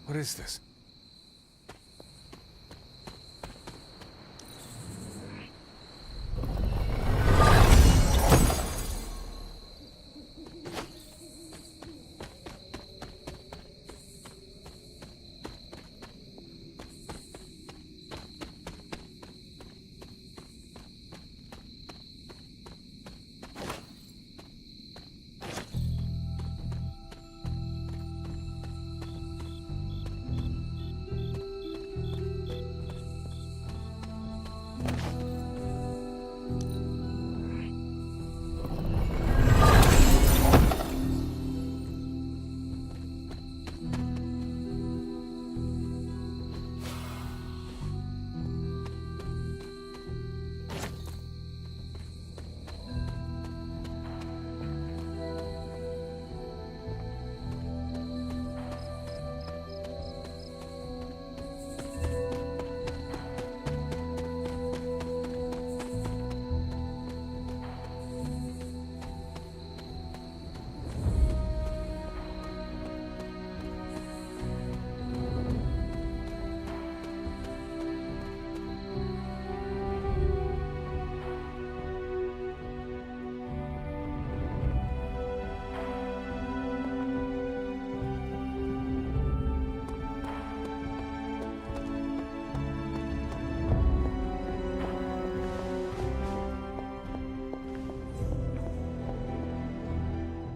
What is this?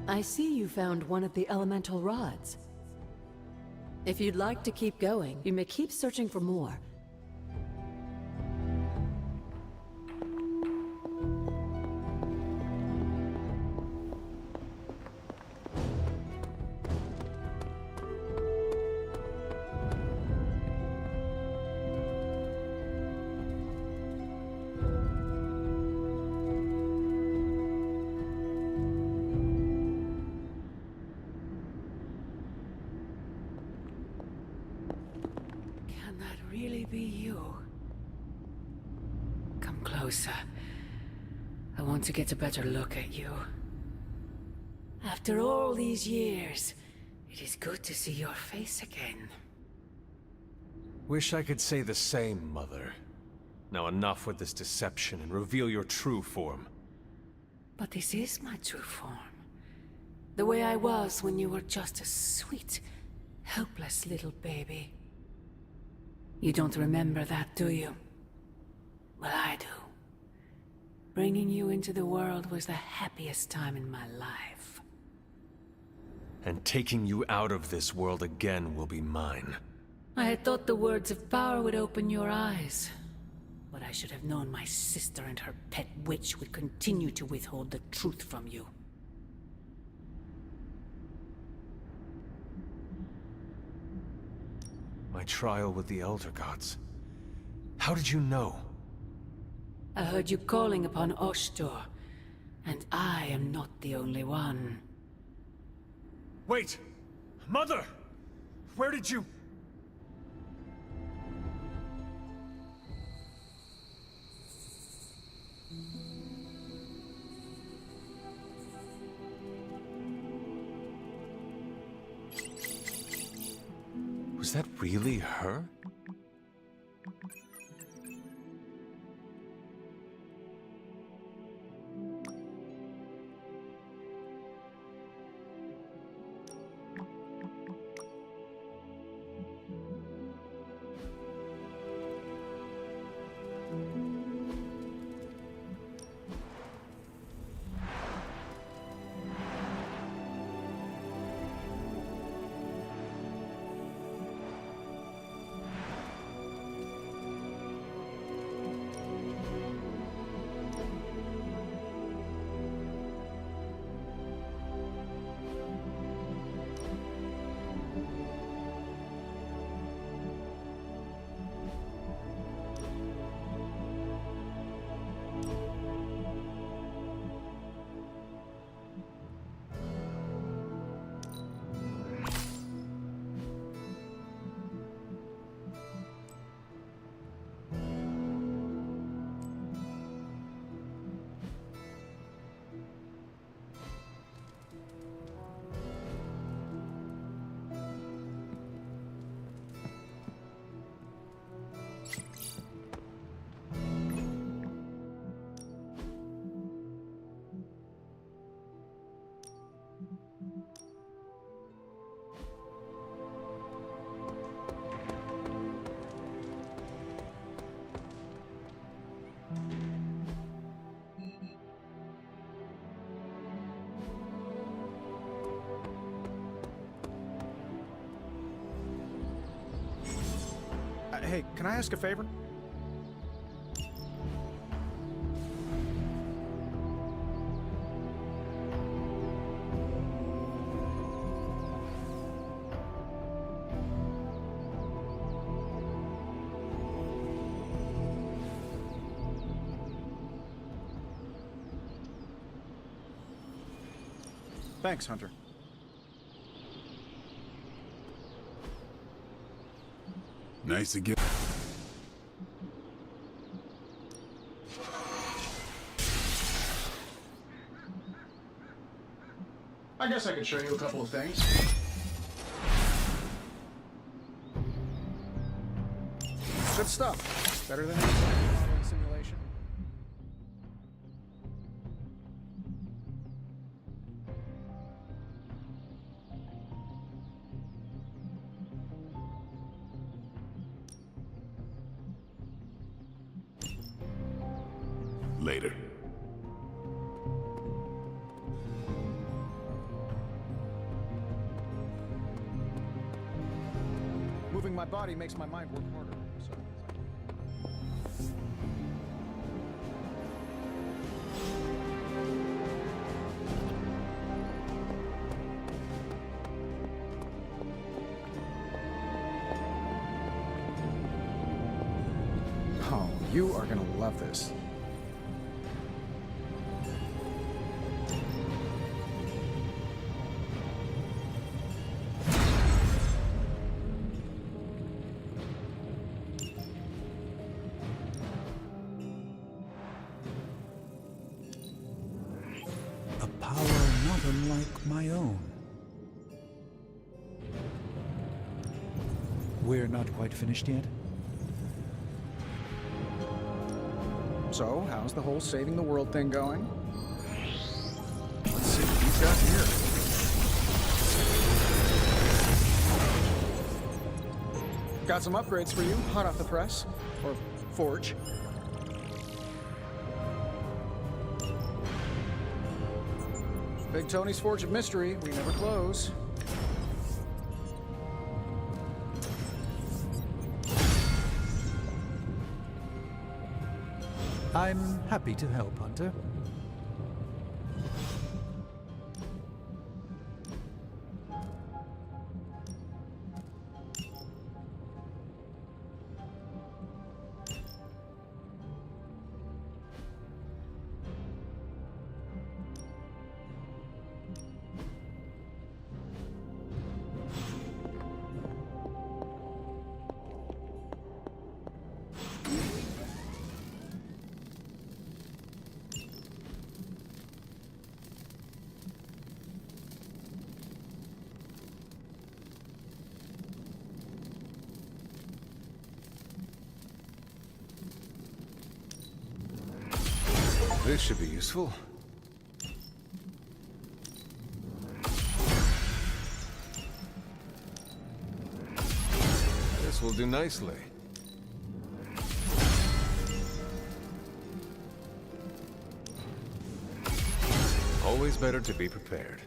I see you found one of the elemental rods. If you'd like to keep going, you may keep searching for more. Really be you? Come closer. I want to get a better look at you. After all these years, it is good to see your face again. Wish I could say the same, Mother. Now enough with this deception and reveal your true form. But this is my true form. The way I was when you were just a sweet, helpless little baby. You don't remember that, do you? Well, I do. Bringing you into the world was the happiest time in my life. and taking you out of this world again will be mine. I had thought the words of power would open your eyes. But I should have known my sister and her pet witch would continue to withhold the truth from you. My trial with the Elder Gods. How did you know? I heard you calling upon Oshtor, and I am not the only one. Wait! Mother! Where did you... Was that really her? Hey, can I ask a favor? Thanks, Hunter. Nice to get... I guess I could show you a couple of things. Good stuff. Better than any modeling simulation. Later. Moving my body makes my mind work harder, so... Oh, you are gonna love this. My own. We're not quite finished yet? So, how's the whole saving the world thing going? Let's see what he's got here. Got some upgrades for you, hot off the press. Or forge. Big Tony's Forge of Mystery, we never close. I'm happy to help, Hunter. This should be useful. This will do nicely. Always better to be prepared.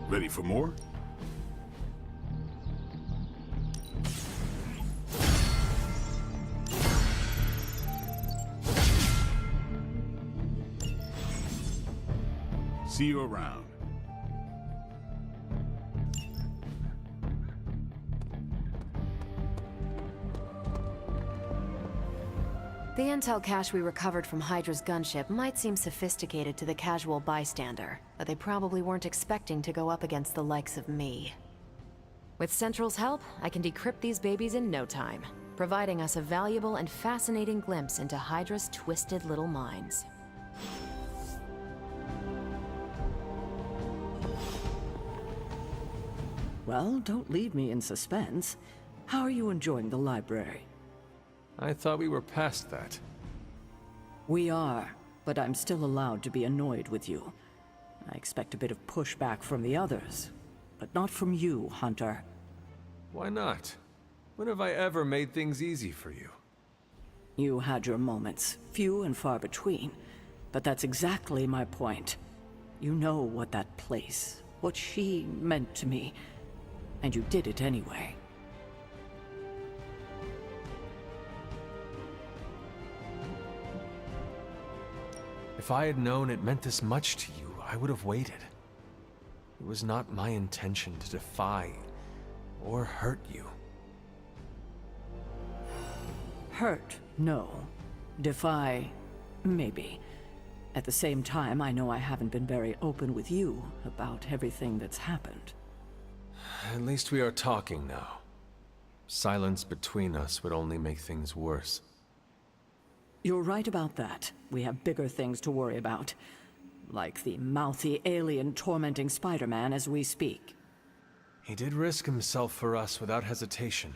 Ready for more? See you around. The intel cache we recovered from Hydra's gunship might seem sophisticated to the casual bystander, but they probably weren't expecting to go up against the likes of me. With Central's help, I can decrypt these babies in no time, providing us a valuable and fascinating glimpse into Hydra's twisted little minds. Well, don't leave me in suspense. How are you enjoying the library? I thought we were past that. We are, but I'm still allowed to be annoyed with you. I expect a bit of pushback from the others, but not from you, Hunter. Why not? When have I ever made things easy for you? You had your moments, few and far between, but that's exactly my point. You know what that place, what she meant to me, and you did it anyway. If I had known it meant this much to you, I would have waited. It was not my intention to defy or hurt you. Hurt, no. Defy, maybe. At the same time, I know I haven't been very open with you about everything that's happened. At least we are talking now. Silence between us would only make things worse. You're right about that. We have bigger things to worry about. Like the mouthy alien tormenting Spider-Man as we speak. He did risk himself for us without hesitation.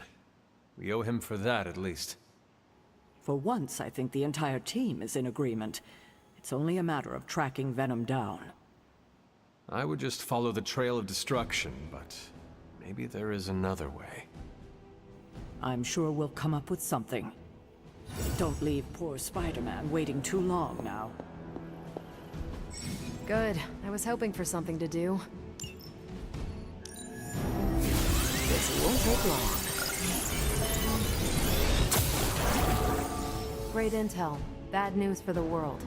We owe him for that, at least. For once, I think the entire team is in agreement. It's only a matter of tracking Venom down. I would just follow the trail of destruction, but maybe there is another way. I'm sure we'll come up with something. Don't leave poor Spider-Man waiting too long now. Good. I was hoping for something to do. This won't take long. Great intel. Bad news for the world.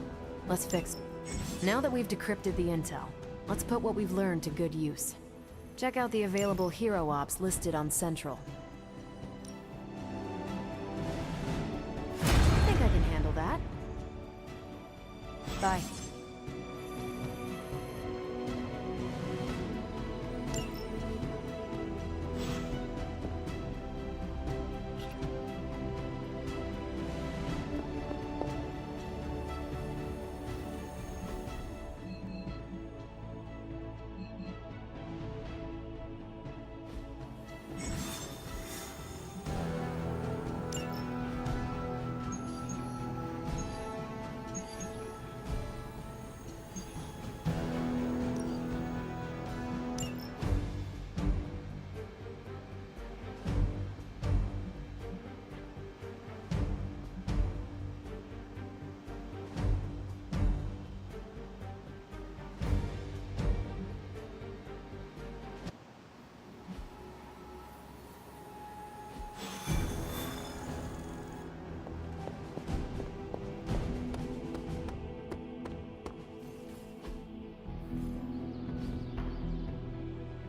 Let's fix it. Now that we've decrypted the intel, let's put what we've learned to good use. Check out the available hero ops listed on Central. I think I can handle that. Bye.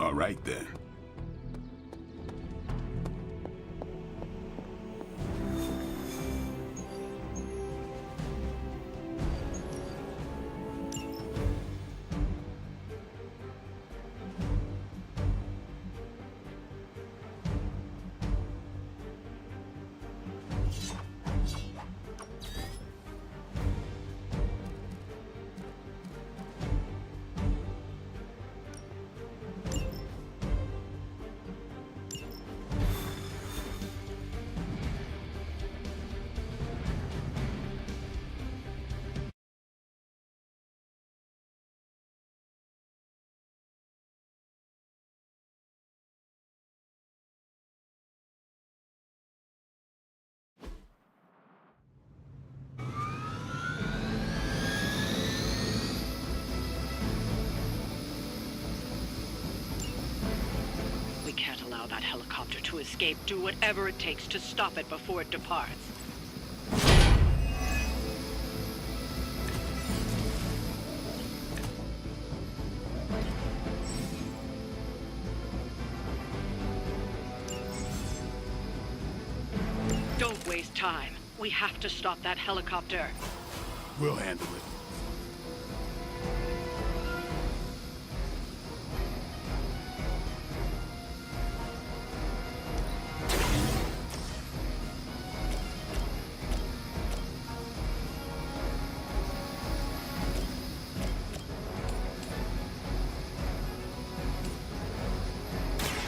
All right, then. We can't allow that helicopter to escape. Do whatever it takes to stop it before it departs. Don't waste time. We have to stop that helicopter. We'll handle it.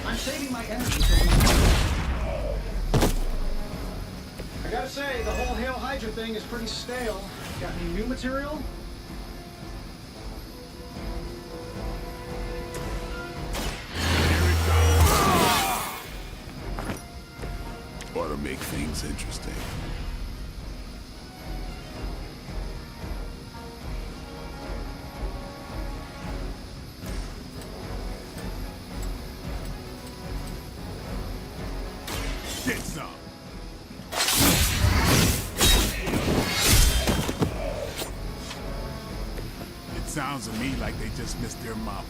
I'm saving my energy for I gotta say, the whole Hail Hydra thing is pretty stale. Got any new material? Ought to make things interesting. Get some. It sounds to me like they just missed their mama.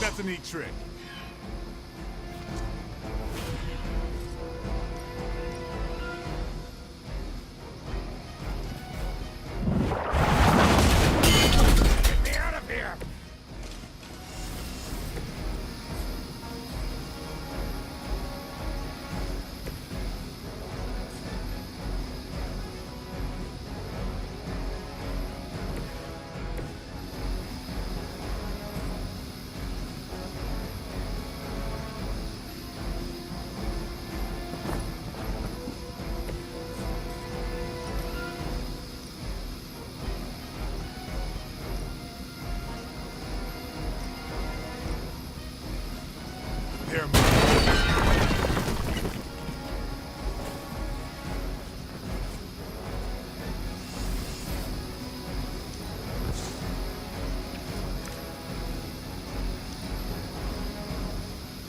That's a neat trick. Get me out of here! They're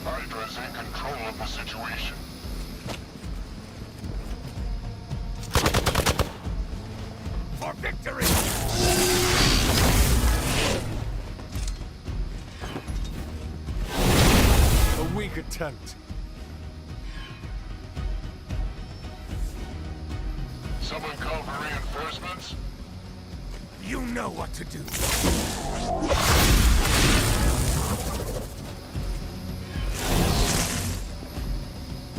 Hydra's in control of the situation. for victory! A weak attempt. Someone call for reinforcements? You know what to do.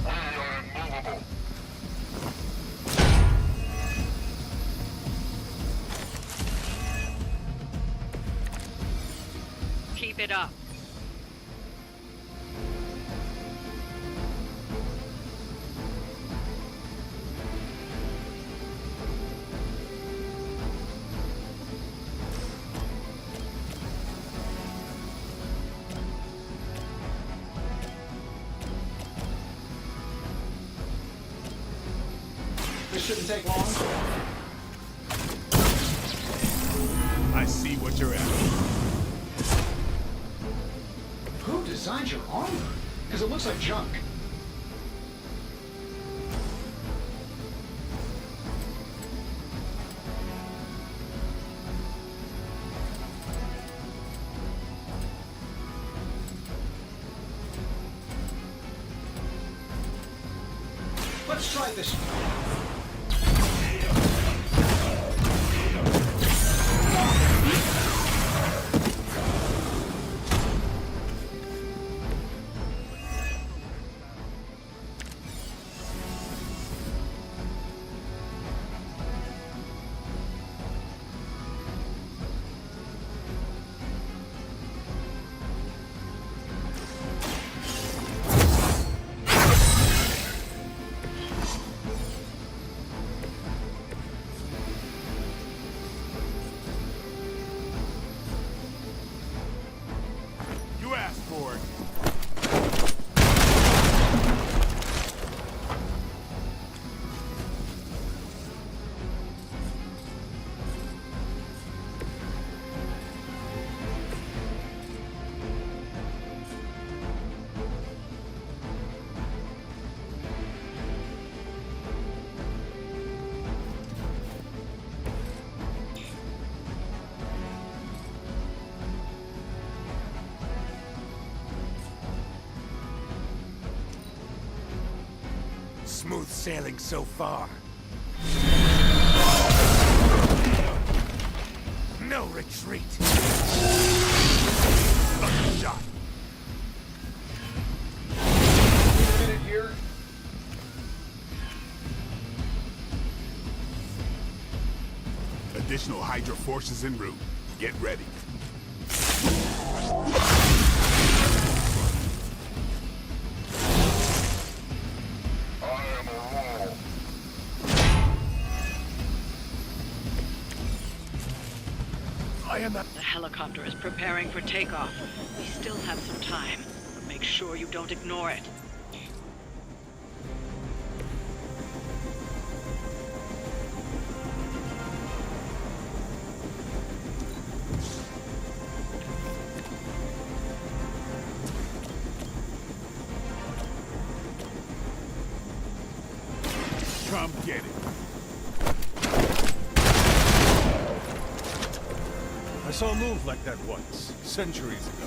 We are immovable. Keep it up. shouldn't take long. I see what you're after. Who designed your armor? Because it looks like junk. Let's try this. You asked for it. Smooth sailing so far. No retreat. Shot. Wait a minute here. Additional Hydra forces en route. Get ready. The helicopter is preparing for takeoff. We still have some time, but make sure you don't ignore it. Come get it. I saw a move like that once, centuries ago.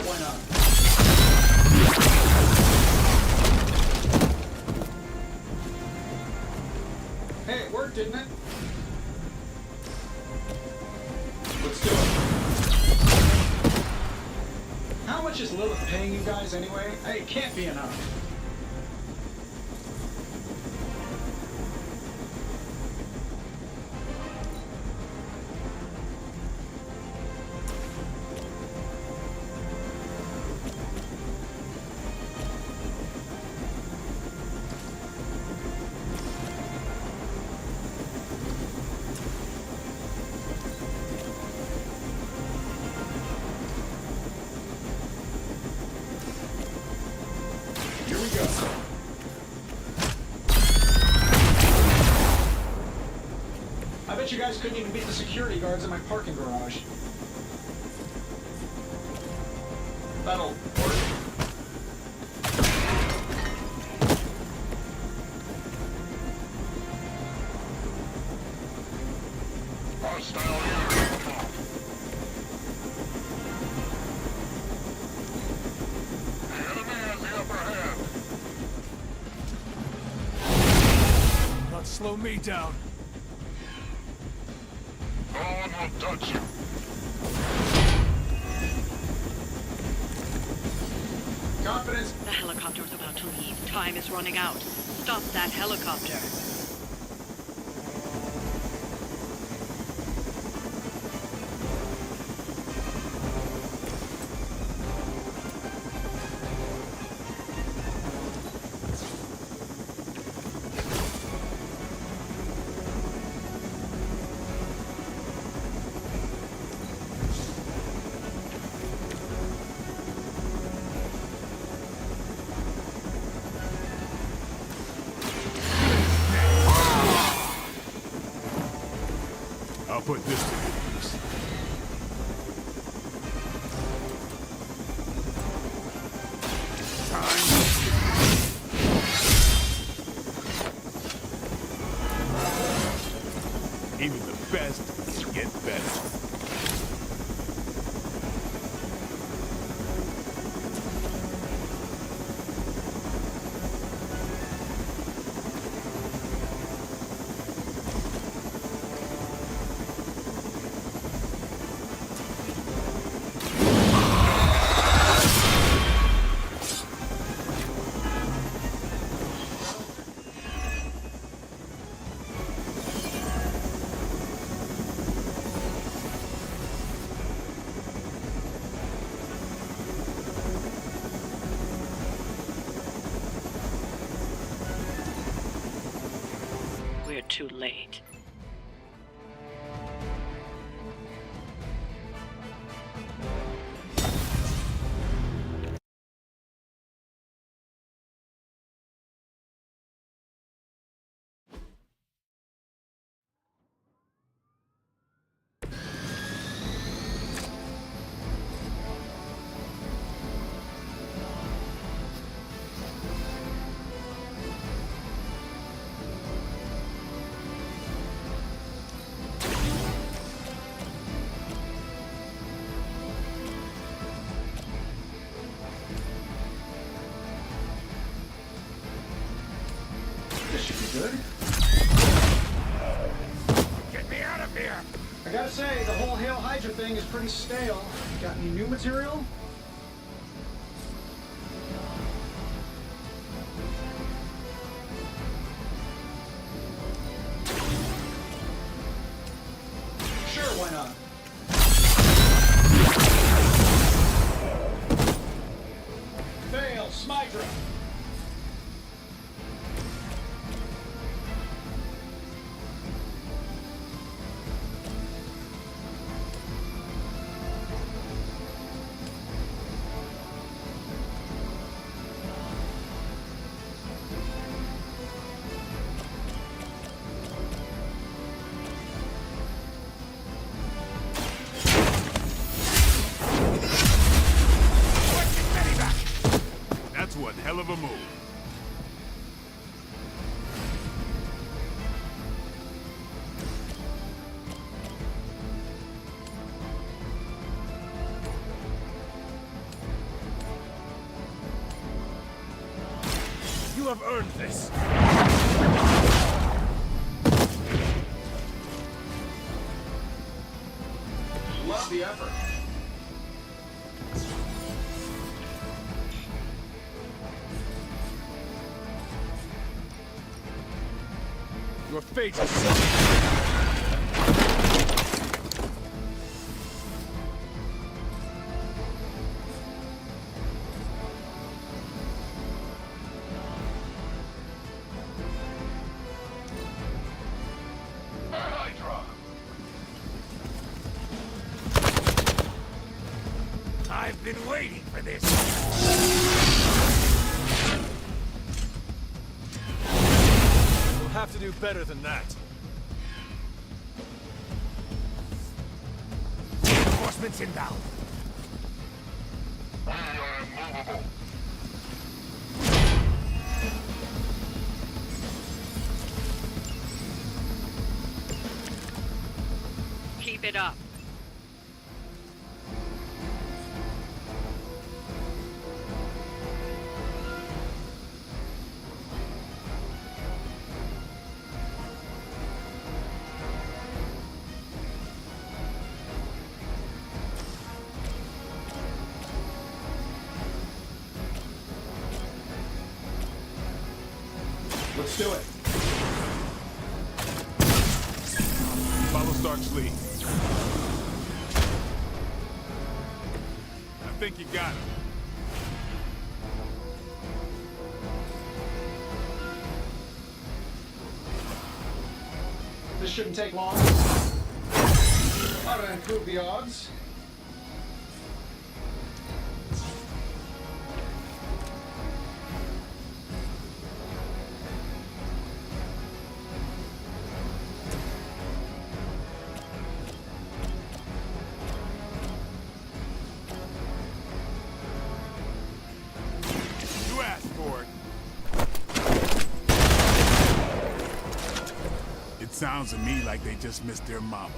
Why not? Hey, it worked, didn't it? Let's do it. How much is Lilith paying you guys anyway? Hey, it can't be enough. I bet you guys couldn't even beat the security guards in my parking garage. That'll work. Not slow me down. No one will touch you. Confidence. The helicopter is about to leave. Time is running out. Stop that helicopter. put this to good use. Even the best get better. Too late. This should be good. Get me out of here! I gotta say, the whole Hail Hydra thing is pretty stale. Got any new material? Sure, why not? Fail, Smydra! One hell of a move. You have earned this. Love the effort. Your fate is sealed. I've been waiting for this. We'll have to do better than that. Reinforcements inbound. We are movable. Keep it up. Let's do it. Follow Stark's lead. I think you got him. This shouldn't take long. How to improve the odds? Sounds to me like they just missed their mama.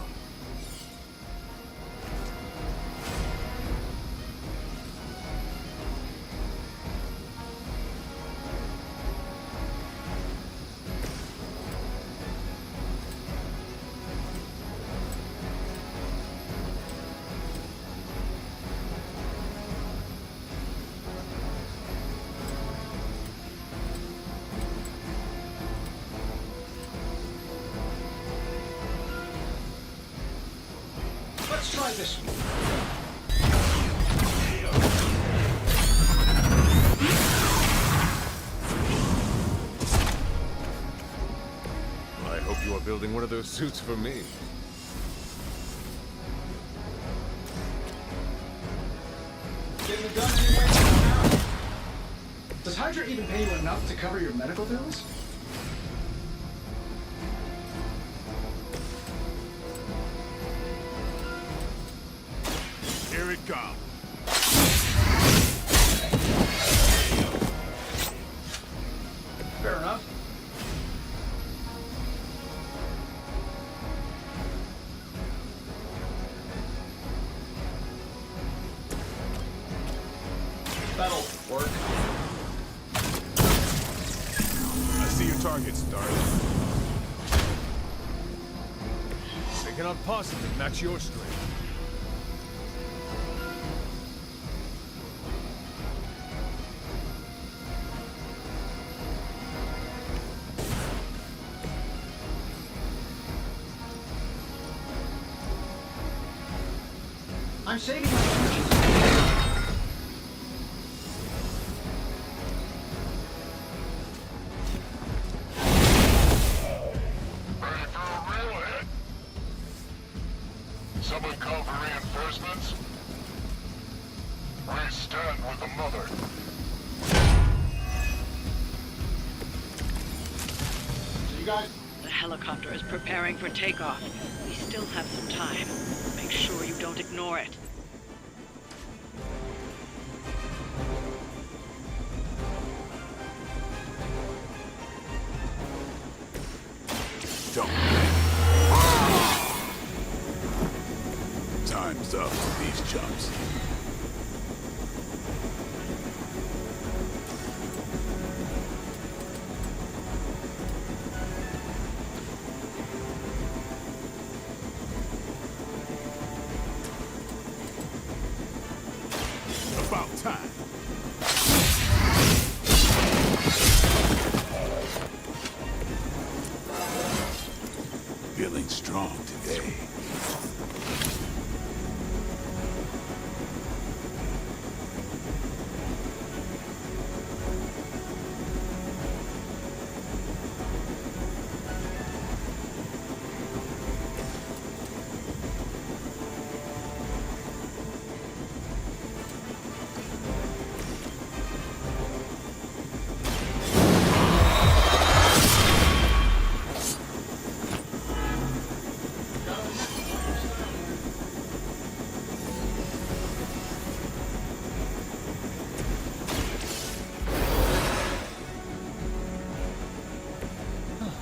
Let's try this one. I hope you are building one of those suits for me. Getting it done anyway now. Does Hydra even pay you enough to cover your medical bills? Here it comes. Fair enough. That'll work. I see your target, Stark. They cannot possibly match your strength. I'm saving my energy. Ready for a real hit? Someone call for reinforcements? We stand with the mother. So you guys... The helicopter is preparing for takeoff. We still have some time. Make sure you don't ignore it. Don't. Time's up for these chumps. About time. Feeling strong today.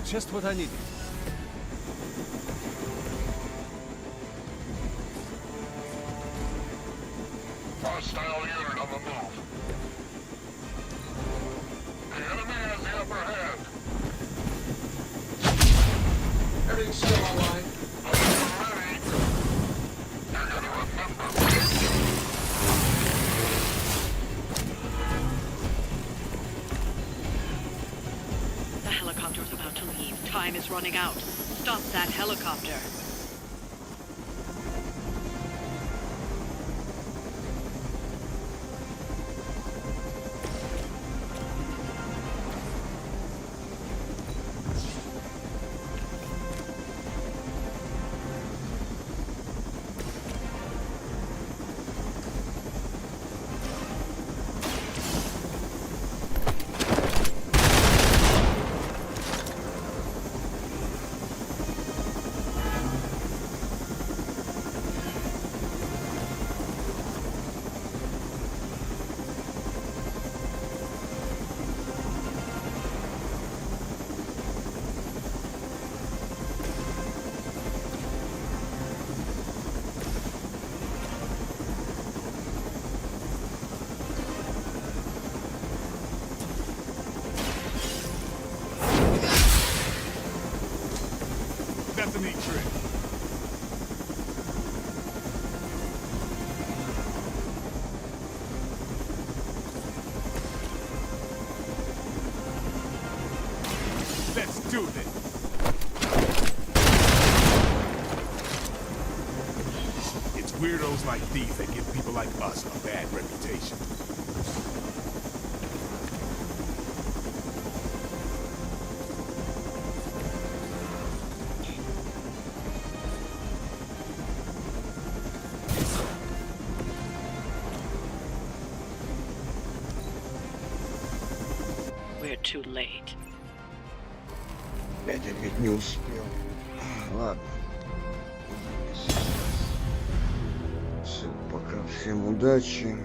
Just what I needed. Hostile unit on the move. The enemy has the upper hand. Everything's still online. Are you ready? You're gonna remember. The helicopter is about to leave. Time is running out. Stop that helicopter. do this. It's weirdos like these that give people like us a bad reputation. We're too late. Я опять не успел. Ладно. Все, пока, всем удачи.